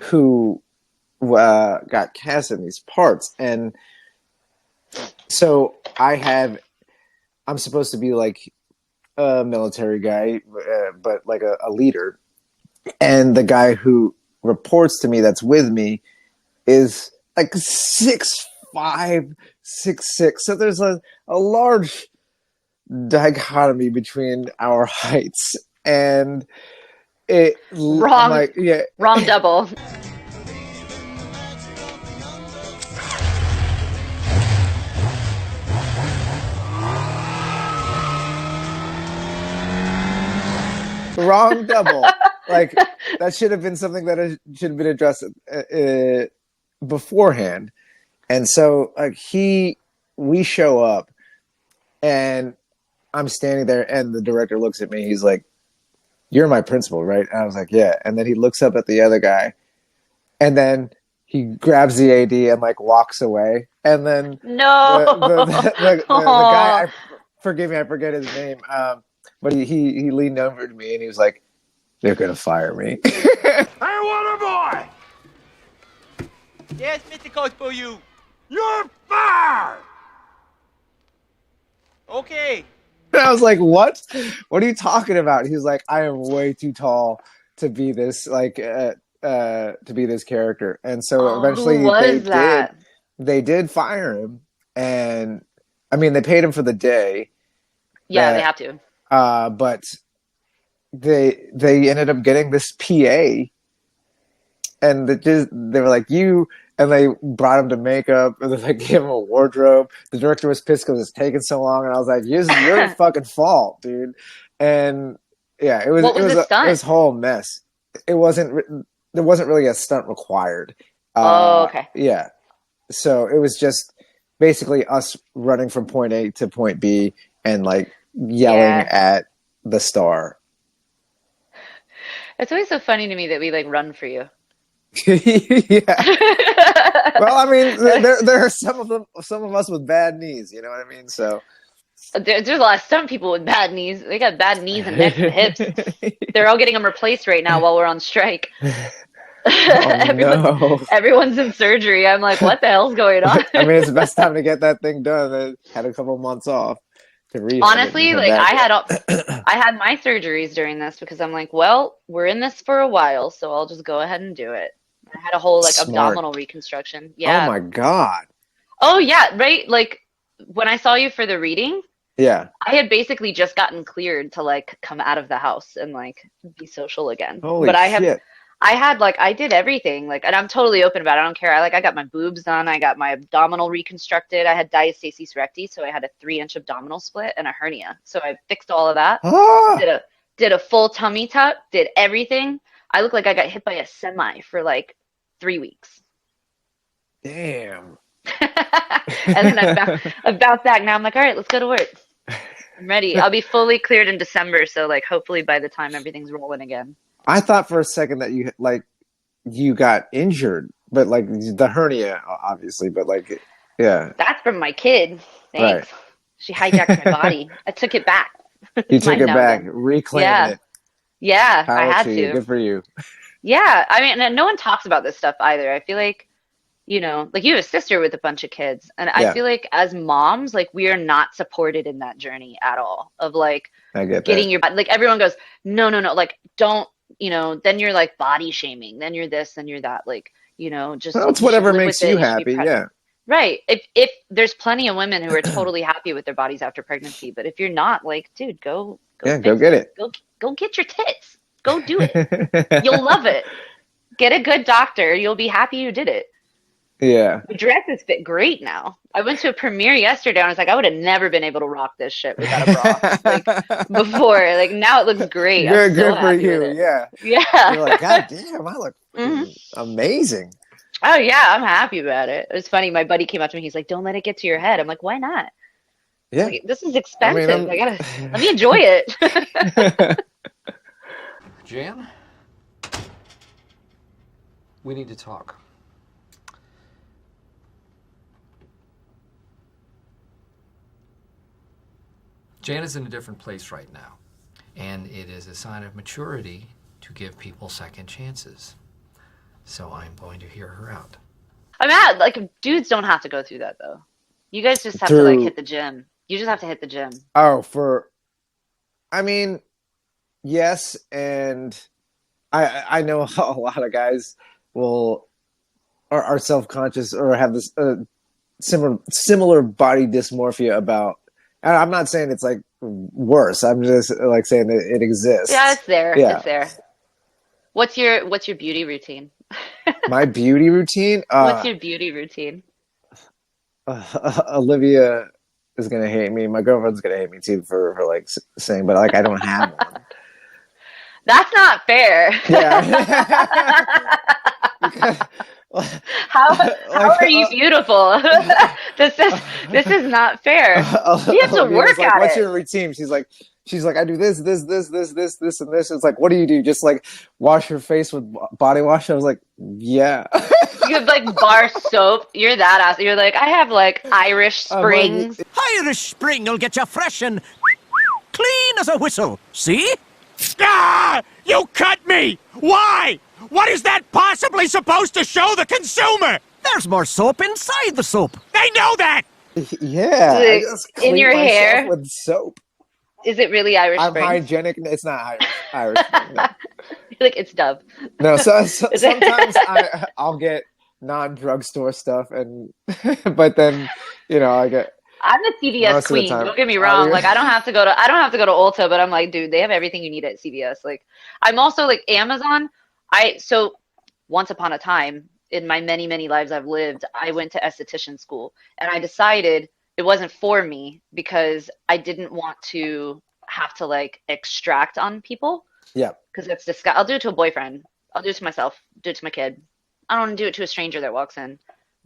who got cast in these parts. And so I'm supposed to be like a military guy, but like a leader. And the guy who reports to me that's with me is like 6'5", 6'6". So there's a large dichotomy between our heights. And Wrong. I'm like, yeah. Wrong double. Wrong double. Like, that should have been something that should have been addressed beforehand. And so, like, we show up, and I'm standing there, and the director looks at me. He's like, "You're my principal, right?" And I was like, "Yeah." And then he looks up at the other guy, and then he grabs the AD and like walks away. And then the guy, forgive me, I forget his name. But he leaned over to me and he was like, "They're gonna fire me." Hey, water boy! Yes, Mr. Coach for you. You're fired! Okay. And I was like, "What? What are you talking about?" He was like, "I am way too tall to be this to be this character." And so eventually they did fire him. And I mean, they paid him for the day. Yeah, they have to. But they ended up getting this PA, and they were like, "You," and they brought him to makeup, and they gave him a wardrobe. The director was pissed because it's taking so long, and I was like, "This is your fucking fault, dude." And yeah, it was a whole mess. There wasn't really a stunt required. Okay. Yeah, so it was just basically us running from point A to point B and like yelling at the star. It's always so funny to me that we like run for you. Yeah. Well, I mean, there are some of us with bad knees. You know what I mean? So there's a lot of stunt people with bad knees. They got bad knees and necks and hips. They're all getting them replaced right now while we're on strike. Everyone's in surgery. I'm like, what the hell's going on? I mean, it's the best time to get that thing done. I had a couple months off to rehab. Honestly, like I had my surgeries during this because I'm like, well, we're in this for a while, so I'll just go ahead and do it. I had a whole like abdominal reconstruction. Yeah. Oh my God. Oh yeah, right. Like when I saw you for the reading, yeah, I had basically just gotten cleared to like come out of the house and like be social again. Holy shit. I did everything, like, and I'm totally open about it. I don't care. I got my boobs done. I got my abdominal reconstructed. I had diastasis recti, so I had a 3-inch abdominal split and a hernia. So I fixed all of that. Did a full tummy tuck. Did everything. I look like I got hit by a semi for like 3 weeks. Damn. And then I bounced back. Now I'm like, all right, let's go to work. I'm ready. I'll be fully cleared in December. So like, hopefully by the time everything's rolling again. I thought for a second that you got injured, but like the hernia, obviously, but like, yeah. That's from my kid. Thanks. Right. She hijacked my body. I took it back. You took it back, reclaimed it. Yeah, Power I had to. to. Good for you. Yeah, I mean, and no one talks about this stuff either. I feel like, you know, like you have a sister with a bunch of kids, and I feel like as moms, like we are not supported in that journey at all of like getting your, like everyone goes, no, like don't. You know, then you're like body shaming, then you're this, then you're that, like, you know, just it's whatever makes you happy. Yeah. Right. If there's plenty of women who are totally happy with their bodies after pregnancy, but if you're not, like, dude, go get it. Go get your tits. Go do it. You'll love it. Get a good doctor. You'll be happy you did it. Yeah. The dresses fit great now. I went to a premiere yesterday and I was like, I would have never been able to rock this shit without a bra. Like before. Like now it looks great. Good for you. Yeah. Yeah. You're like, God damn, I look amazing. Oh yeah, I'm happy about it. It was funny. My buddy came up to me, he's like, don't let it get to your head. I'm like, why not? Yeah. Like, this is expensive. Let me enjoy it. Jan? We need to talk. Jan is in a different place right now, and it is a sign of maturity to give people second chances. So I'm going to hear her out. I'm mad. Like, dudes don't have to go through that, though. You guys just have to, like, hit the gym. You just have to hit the gym. Oh, for I mean, yes, and I know a lot of guys are self conscious or have this similar body dysmorphia about. And I'm not saying it's like worse. I'm just like saying that it exists. Yeah, it's there. Yeah. It's there. What's your beauty routine? My beauty routine. What's your beauty routine? Olivia is gonna hate me. My girlfriend's gonna hate me too for like saying, but like I don't have one. That's not fair. Yeah. How are you beautiful? This is not fair. You have to work like, at What's it. your routine? She's like, I do this, and this. It's like, what do you do? Just like wash your face with body wash? I was like, yeah. You have like bar soap. You're that ass. You're like, I have like Irish Springs. Irish Spring will get you fresh and clean as a whistle. See? Ah! You cut me! Why? What is that possibly supposed to show the consumer? There's more soap inside the soap. They know that! Yeah. I just In your clean myself hair? with soap. Is it really Irish I'm Springs? hygienic. It's not Irish Spring, no. You're like, it's Dove. No, sometimes I'll get non-drugstore stuff, but then I get. I'm the CVS Most of the queen. time. Don't get me Are wrong. you? Like I don't have to go to Ulta, but I'm like, dude, they have everything you need at CVS. Like I'm also like Amazon. So once upon a time in my many, many lives I've lived, I went to esthetician school and I decided it wasn't for me because I didn't want to have to like extract on people Yeah. because that's disgusting. I'll do it to a boyfriend. I'll do it to myself. Do it to my kid. I don't want to do it to a stranger that walks in.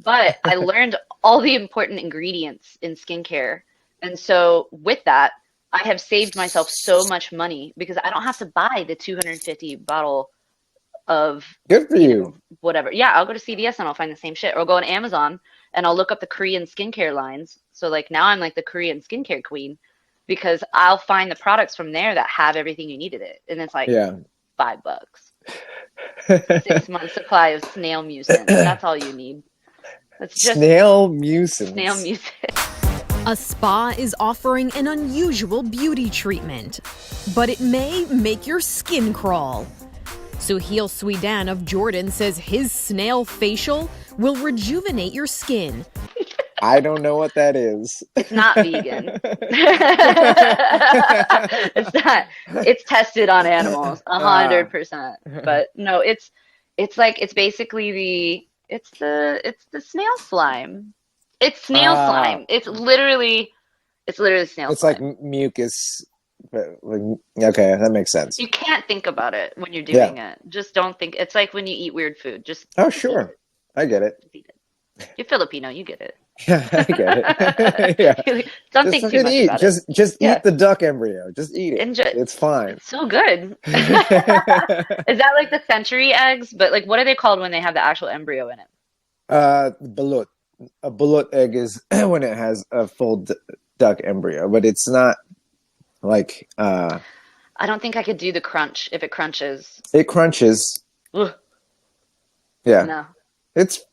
But I learned all the important ingredients in skincare. And so with that, I have saved myself so much money because I don't have to buy the 250 bottle of Good for you. whatever. Yeah, I'll go to CVS and I'll find the same shit. Or I'll go on Amazon and I'll look up the Korean skincare lines. So like now I'm like the Korean skincare queen because I'll find the products from there that have everything you need in it. And it's like $5. 6 months supply of snail mucin. That's all you need. It's just Snail mucin. snail music. A spa is offering an unusual beauty treatment, but it may make your skin crawl. Suhail Swedan of Jordan says his snail facial will rejuvenate your skin. I don't know what that is. It's not vegan. It's not. It's tested on animals, 100%. But no, it's basically it's the snail slime. It's snail slime. It's literally snail It's slime. like mucus. Okay, that makes sense. You can't think about it when you're doing it. Just don't think. It's like when you eat weird food. Just Oh, sure. I get it. you're Filipino. You get it. Yeah, I get it. Yeah. Don't Just think too fucking much eat. about it. Just eat the duck embryo. Just eat it. It's fine. So good. Is that like the century eggs? But like, what are they called when they have the actual embryo in it? Balut. A balut egg is when it has a full duck embryo, but it's not like. I don't think I could do the crunch if it crunches. It crunches. Ugh. Yeah. No. It's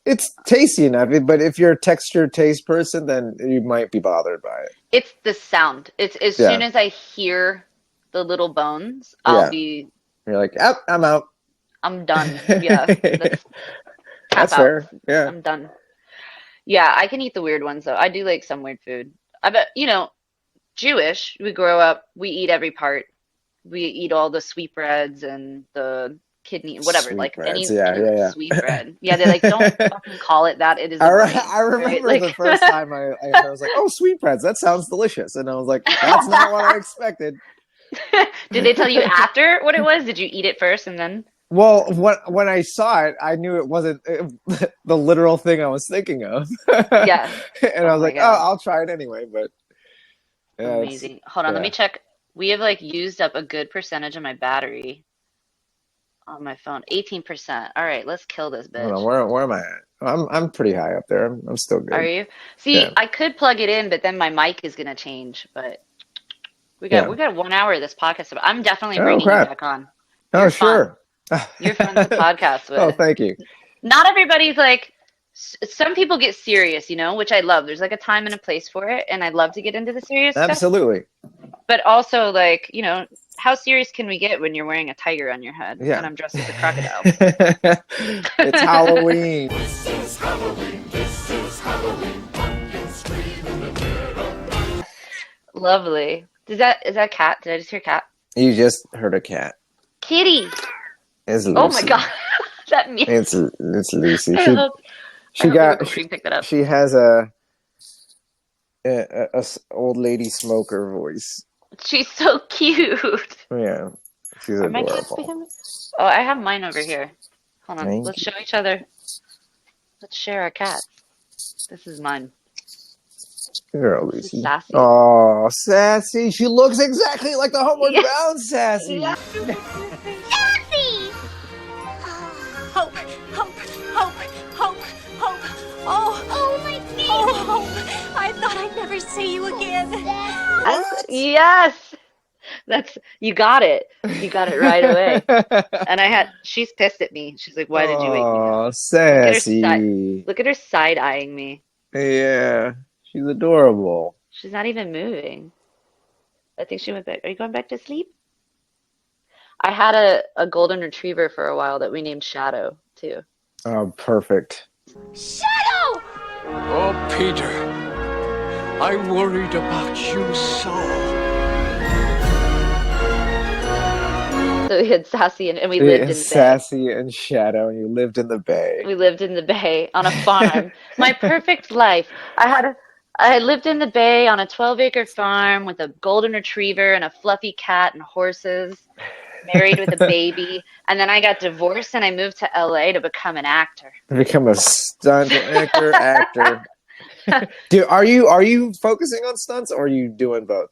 tasty enough, but if you're a texture taste person, then you might be bothered by it. It's the sound. It's as soon as I hear the little bones, I'll be. You're like, oh, I'm out. I'm done. Yeah. That's fair. Yeah. I'm done. Yeah, I can eat the weird ones though. I do like some weird food. I bet Jewish. We grow up. We eat every part. We eat all the sweetbreads and the kidney, whatever. Like any sweetbread. Yeah, they're like, don't fucking call it that. It is. I remember right? the first time I was like, oh, sweetbreads. That sounds delicious, and I was like, that's not what I expected. Did they tell you after what it was? Did you eat it first and then? Well, when I saw it, I knew it wasn't the literal thing I was thinking of. Yeah. And I was like, God. oh, I'll try it anyway. But yeah, amazing. Hold on, let me check. We have like used up a good percentage of my battery on my phone. 18%. All right, let's kill this bitch. Hold on, where am I at? I'm pretty high up there. I'm still good. Are you? See, I could plug it in, but then my mic is gonna change. But we got 1 hour of this podcast. I'm definitely bringing you back on. Oh, sure. You're fun to podcast with. Oh, thank you. Not everybody's like. Some people get serious, which I love. There's like a time and a place for it, and I love to get into the serious stuff. Absolutely. but also like, how serious can we get when you're wearing a tiger on your head and I'm dressed as a crocodile? It's Halloween. This is Halloween. This is Halloween. Pumpkins scream in the dead. Lovely. Is that cat? Did I just hear cat? You just heard a cat. Kitty. It's Lucy. Oh my god. That means It's Lucy. I hope the recording picked that up. She has a old lady smoker voice. She's so cute. Yeah, she's Are my cats adorable. becoming? Oh, I have mine over here. Hold on. Thank Let's show each other. Let's share our cat. This is mine. Girl, This is Lucy. Sassy. Oh, Sassy. She looks exactly like the Homeward Bound Sassy. Yeah. Sassy! Hope, hope, hope, hope, hope. Oh my baby! Oh, Hope. I thought I'd never see you again. Yes. You got it. You got it right away. And she's pissed at me. She's like, why did you wake me up? Oh, Sassy. Look at her side-eyeing me. Yeah, she's adorable. She's not even moving. I think she went back. Are you going back to sleep? I had a golden retriever for a while that we named Shadow, too. Oh, perfect. Shadow! Oh, Peter, I worried about you so. So we had Sassy and we lived in the Bay. Sassy and Shadow, and you lived in the Bay. We lived in the Bay on a farm. My perfect life. I had lived in the Bay on a 12-acre farm with a golden retriever and a fluffy cat and horses, married with a baby. And then I got divorced and I moved to LA to become an actor. Become a stunt actor. Dude, are you focusing on stunts or are you doing both?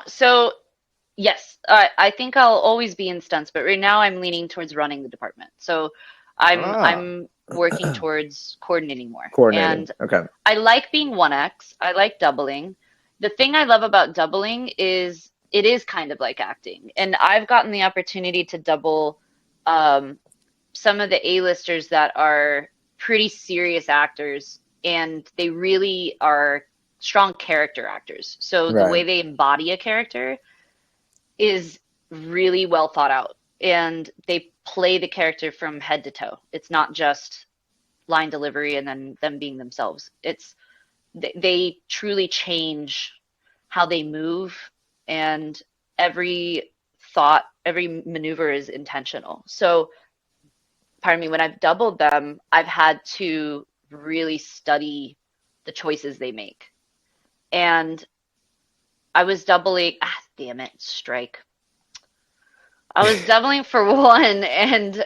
So yes, I think I'll always be in stunts, but right now I'm leaning towards running the department. So I'm working towards coordinating more. And okay. I like being 1X. I like doubling. The thing I love about doubling is it is kind of like acting. And I've gotten the opportunity to double some of the A-listers that are pretty serious actors, and they really are strong character actors. So the way they embody a character is really well thought out, and they play the character from head to toe. It's not just line delivery and then them being themselves. They truly change how they move, and every thought, every maneuver is intentional. So pardon me, when I've doubled them, I've had to really study the choices they make. And I was doubling, damn it, strike. I was doubling for one, and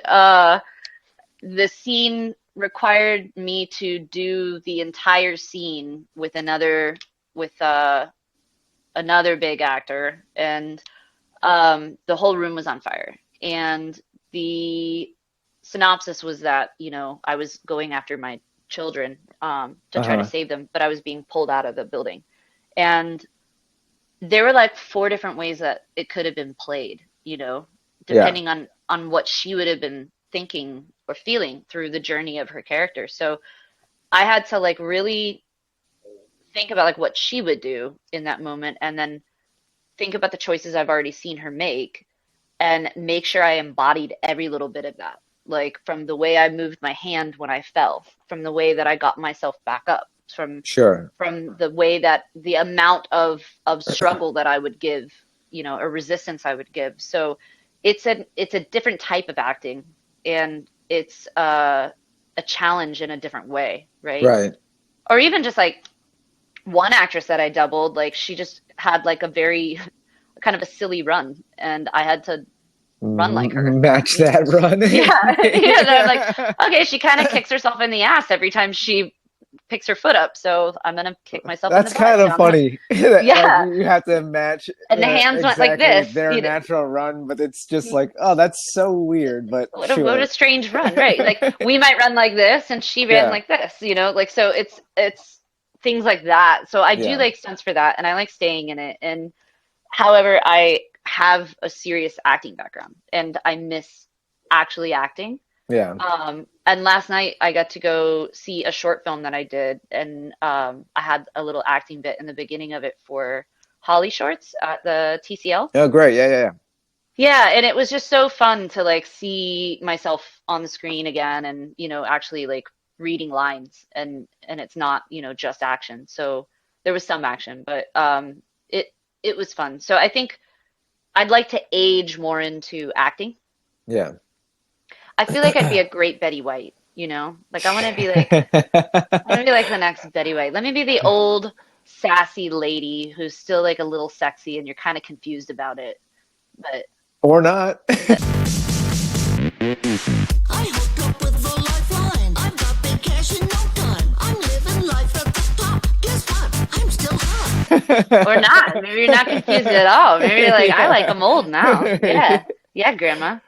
the scene required me to do the entire scene with another big actor, and the whole room was on fire. And the synopsis was that, I was going after my children to try to save them, but I was being pulled out of the building. And there were like 4 different ways that it could have been played, depending on what she would have been thinking or feeling through the journey of her character. So I had to like really think about like what she would do in that moment, and then think about the choices I've already seen her make, and make sure I embodied every little bit of that. Like from the way I moved my hand when I fell, from the way that I got myself back up, from the way that the amount of struggle that I would give, or resistance I would give. So it's a different type of acting, and it's a challenge in a different way, right? Right. Or even just like one actress that I doubled, like she just had like a very kind of a silly run, and I had to run like her. Match that run. I'm like, okay, she kind of kicks herself in the ass every time she picks her foot up, so I'm gonna kick myself in the butt. That's kind of funny. Yeah. Like, you have to match. And the hands went like this. Their natural run, but it's just like, oh, that's so weird. But what a strange run, right? Like we might run like this, and she ran like this. Like so it's things like that. So I do like stunts for that, and I like staying in it. And however, I have a serious acting background, and I miss actually acting. Yeah. And last night I got to go see a short film that I did, and I had a little acting bit in the beginning of it for Holly Shorts at the TCL. Oh, great. Yeah, yeah, yeah. Yeah, and it was just so fun to like see myself on the screen again, and actually like reading lines, and it's not just action. So there was some action, but it was fun. So I think I'd like to age more into acting. Yeah. I feel like I'd be a great Betty White, Like I want to be like the next Betty White. Let me be the old sassy lady who's still like a little sexy and you're kind of confused about it. But or not. I hooked up with the lifeline. I've got big cash in no time. I'm living life at the top. Guess what? I'm still hot. Or not. Maybe you're not confused at all. Maybe you're like, I like them old now. Yeah. Yeah, Grandma.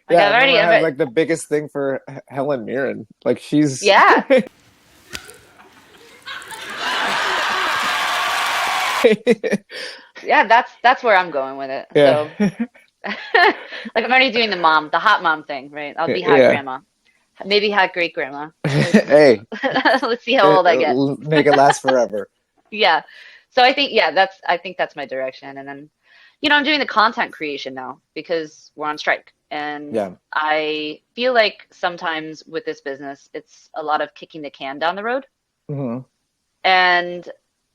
Like Yeah, I've I have like the biggest thing for Helen Mirren. Like she's Yeah. Yeah, that's where I'm going with it. Yeah. So like I'm already doing the hot mom thing, right? I'll be hot grandma. Maybe hot great grandma. Hey. Let's see how old I get. Make it last forever. Yeah. So I think that's my direction. And then I'm doing the content creation now because we're on strike. And yeah. I feel like sometimes with this business, it's a lot of kicking the can down the road. Mm-hmm. And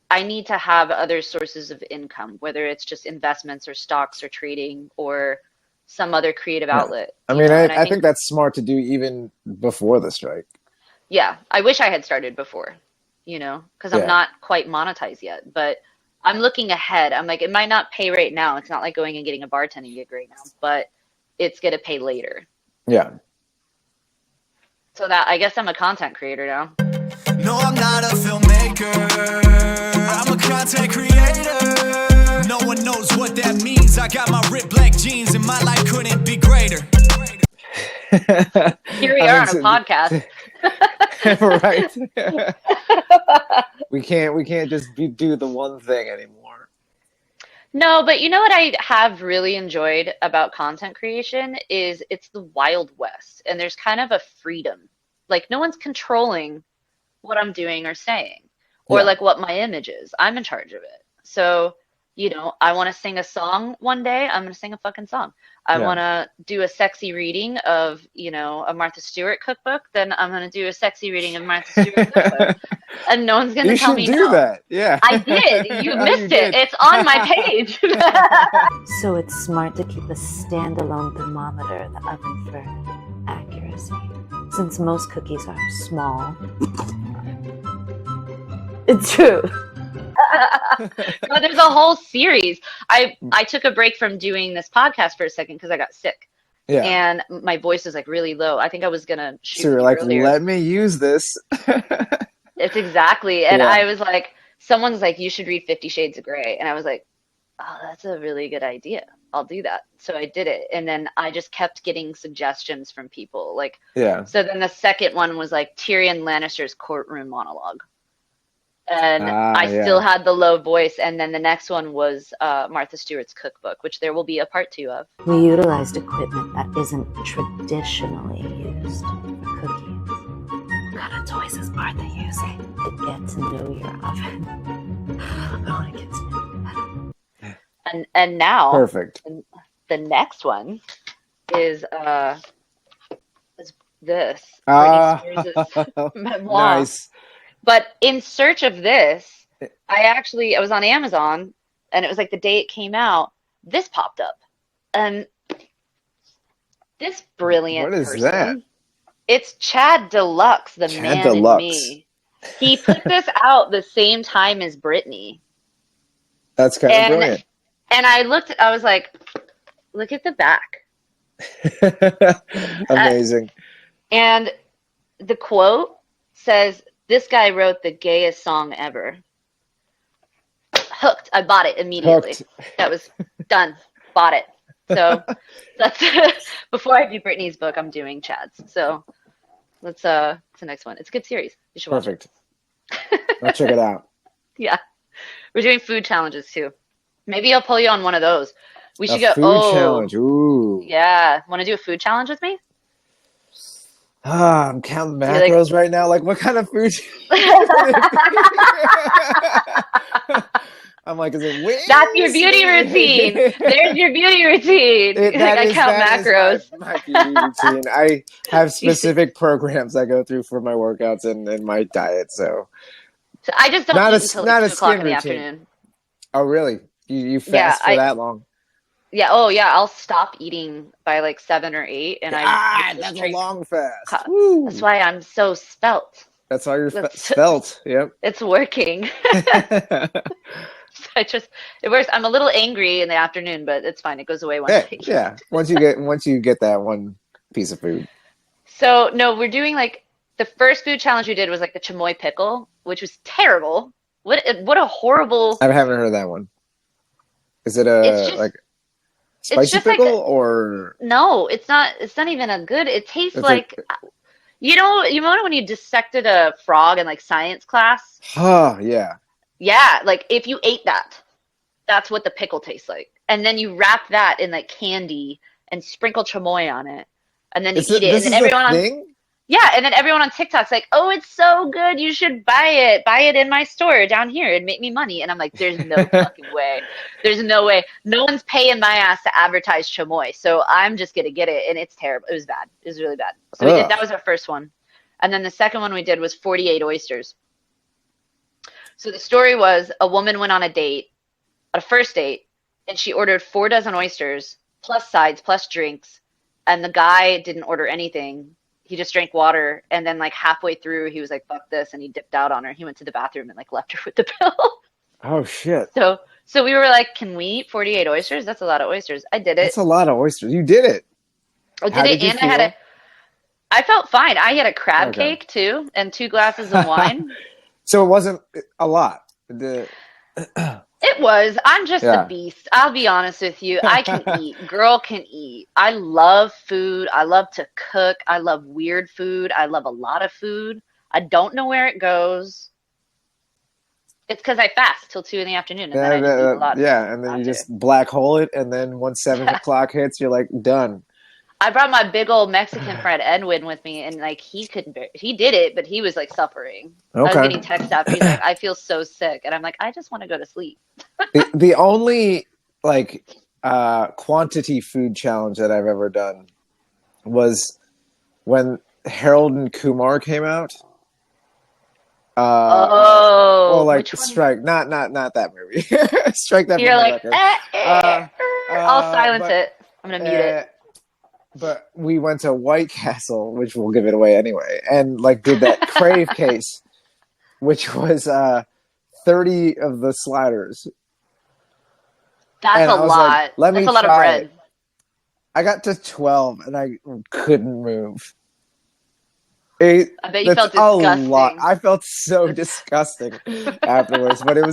I need to have other sources of income, whether it's just investments or stocks or trading or some other creative outlet. I mean, I think that's smart to do even before the strike. Yeah. I wish I had started before, because I'm not quite monetized yet. But I'm looking ahead. I'm like, it might not pay right now. It's not like going and getting a bartending gig right now, but it's going to pay later. Yeah. So that I guess I'm a content creator now. No, I'm not a filmmaker. I'm a content creator. No one knows what that means. I got my ripped black jeans and my life couldn't be greater. Here we are on a podcast. Right. we can't just do the one thing anymore. No, but you know what I have really enjoyed about content creation is it's the Wild West, and there's kind of a freedom. Like no one's controlling what I'm doing or saying, or like what my image is. I'm in charge of it. So, I want to sing a song one day. I'm going to sing a fucking song. I want to do a sexy reading of, a Martha Stewart cookbook. Then I'm going to do a sexy reading of Martha Stewart cookbook. And no one's going to tell me no. You should do that. Yeah. I did. You missed it. It's on my page. So it's smart to keep a standalone thermometer in the oven for accuracy. Since most cookies are small. It's true. No, there's a whole series. I took a break from doing this podcast for a second because I got sick. Yeah. And my voice was like really low. I think I was gonna shoot. So you're like, let me use this. It's exactly. And I was like, someone's like, you should read 50 Shades of Grey. And I was like, oh, that's a really good idea. I'll do that. So I did it. And then I just kept getting suggestions from people. Like, so then the second one was like Tyrion Lannister's courtroom monologue. And I still had the low voice. And then the next one was Martha Stewart's cookbook, which there will be a part 2 of. We utilized equipment that isn't traditionally used for cookies. What kind of toys is Martha using? To get to know your oven. I want to get to know you better. And now, perfect. The next one is this. Britney Spears' memoir. Nice. But in search of this, I was on Amazon, and it was like the day it came out, this popped up. And this brilliant What is person, that? It's Chad Deluxe, the man Deluxe. in me. He put this out the same time as Britney. That's kind of brilliant. And I was like, look at the back. Amazing. And the quote says, "This guy wrote the gayest song ever." Hooked. I bought it immediately. Hooked. That was done. Bought it. So that's before I do Brittany's book, I'm doing Chad's. So it's the next one. It's a good series. You should watch Perfect. I'll check it out. Yeah. We're doing food challenges too. Maybe I'll pull you on one of those. We should A go. food challenge. Ooh. Yeah. Want to do a food challenge with me? I'm counting You're like- macros right now. Like, what kind of food? I'm like, is it wings? That's your beauty routine. There's your beauty routine. I count macros. My beauty routine. I have specific programs I go through for my workouts and my diet. So I just don't eat until like 2 o'clock in the routine. afternoon. Oh, really? You fast for that long? Yeah. Oh, yeah. I'll stop eating by like 7 or 8, and that's a long fast. That's why I'm so svelte. That's why you're svelte. Yep. It's working. It works. I'm a little angry in the afternoon, but it's fine. It goes away once. Yeah. Once you get that one piece of food. So no, we're doing like the first food challenge we did was like the chamoy pickle, which was terrible. What a horrible. I haven't heard of that one. Is it like spicy pickle or? No, it's not. It's not even a good. It tastes like. You know when you dissected a frog in like science class? Oh, yeah. Yeah, like if you ate that, that's what the pickle tastes like. And then you wrap that in like candy and sprinkle chamoy on it. And then you eat it. And then everyone on TikTok's like, "Oh, it's so good. You should buy it. Buy it in my store down here and make me money." And I'm like, "There's no fucking way. There's no way. No one's paying my ass to advertise chamoy. So I'm just going to get it." And it's terrible. It was bad. It was really bad. So that was our first one. And then the second one we did was 48 oysters. So the story was a woman went on a first date, and she ordered 4 dozen oysters plus sides plus drinks. And the guy didn't order anything. He just drank water, and then like halfway through, he was like, "Fuck this," and he dipped out on her. He went to the bathroom and like left her with the bill. Oh shit! So we were like, "Can we eat 48 oysters? That's a lot of oysters." I did it. That's a lot of oysters. You did it. I did it, and I felt fine. I had a crab cake too, and 2 glasses of wine. So it wasn't a lot. It was. I'm just a beast. I'll be honest with you. I can eat. Girl can eat. I love food. I love to cook. I love weird food. I love a lot of food. I don't know where it goes. It's because I fast till 2 in the afternoon, and then I just eat a lot. Yeah, and then you just black hole it, and then once 7 o'clock hits, you're like done. I brought my big old Mexican friend Edwin with me, and like he did it, but he was like suffering. Okay. I was getting text after. He's like, "I feel so sick," and I'm like, "I just want to go to sleep." the only like quantity food challenge that I've ever done was when Harold and Kumar came out. Like Strike, not that movie. Strike that. You're like, record. I'll silence it. I'm gonna mute it. But we went to White Castle, which we'll give it away anyway, and like did that Crave case, which was 30 of the sliders. That's a lot. Like, That's a lot of bread. I got to 12 and I couldn't move. I bet you felt disgusting. A lot. I felt so disgusting afterwards, but it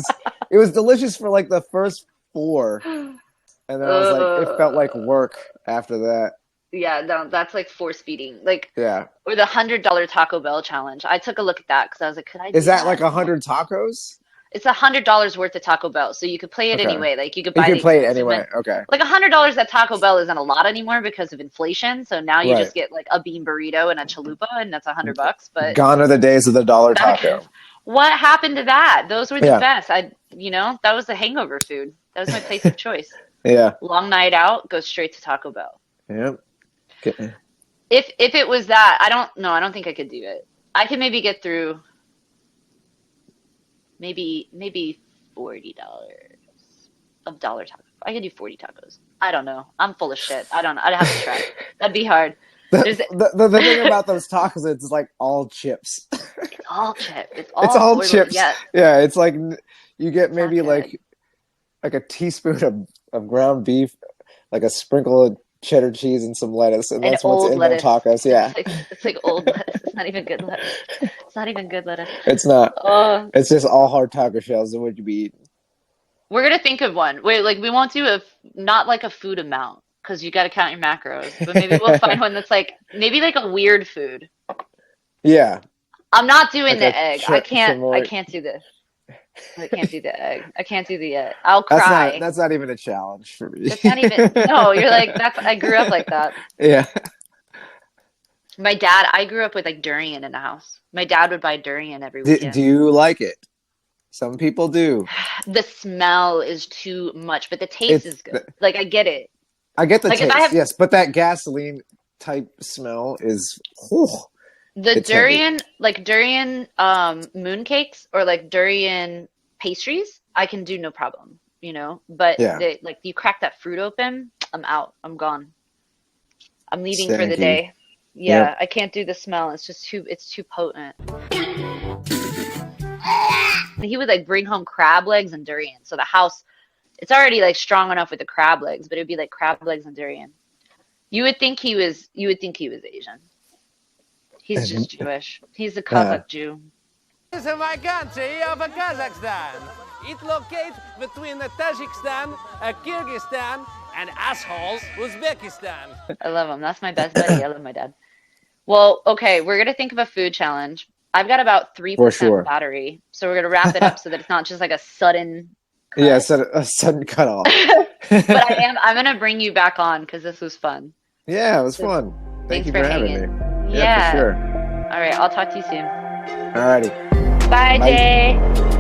was delicious for like the first 4, and then I was like, it felt like work after that. Yeah, no, that's like force feeding. Like, yeah. Or the $100 Taco Bell challenge. I took a look at that because I was like, could I do Is that like 100 tacos? It's $100 worth of Taco Bell, so you could play it anyway. Like you could buy. You could play it anyway. Okay. Like $100 at Taco Bell isn't a lot anymore because of inflation. So now you just get like a bean burrito and a chalupa, and that's $100. But gone are the days of the dollar taco. What happened to that? Those were the best. That was the hangover food. That was my place of choice. Yeah. Long night out, go straight to Taco Bell. Yep. Okay. If it was that, I don't think I could do it. I could maybe get through maybe $40 of dollar tacos. I could do 40 tacos. I don't know. I'm full of shit. I'd have to try. That'd be hard. The thing about those tacos, it's like all chips. It's all chips. It's all chips. Yeah. Yeah, it's like you get maybe like a teaspoon of ground beef, like a sprinkle of cheddar cheese and some lettuce, and that's what's in their tacos. Yeah, it's like old lettuce. It's not even good lettuce. It's not even good lettuce. It's not. It's just all hard taco shells. And what you be eating? We're gonna think of one. Wait, like we won't do not like a food amount because you got to count your macros. But maybe we'll find one that's like maybe like a weird food. Yeah. I'm not doing like the egg. I can't do this. I can't do the egg. I can't do the egg. I'll cry. That's not even a challenge for me. That's not even. No, you're like that's. I grew up like that. Yeah. My dad, I grew up with like durian in the house. My dad would buy durian every Do, weekend. do you like it? Some people do. The smell is too much, but the taste is good. Like I get it. I get the Like, if taste, I have- yes, but that gasoline type smell is The it's durian, like durian mooncakes or like durian pastries, I can do no problem, you know. But Yeah. like you crack that fruit open, I'm out. I'm gone. I'm leaving for the Stanky. day. Yeah, Yep. I can't do the smell. It's just too potent. He would like bring home crab legs and durian. So the house, it's already like strong enough with the crab legs, but it'd be like crab legs and durian. You would think he was Asian. He's just Jewish. He's a Kazakh Jew. This is my country of Kazakhstan. It locates between Tajikistan, Kyrgyzstan, and assholes Uzbekistan. I love him. That's my best buddy. I love my dad. Well, okay, we're gonna think of a food challenge. I've got about 3% sure. battery, so we're gonna wrap it up so that it's not just like a sudden. Yeah, a sudden cutoff. But I'm gonna bring you back on because this was fun. Yeah, it was fun. Thank Thanks you for for having hanging. me. Yeah. For sure. All right, I'll talk to you soon. Alrighty. Bye, Bye. Jay.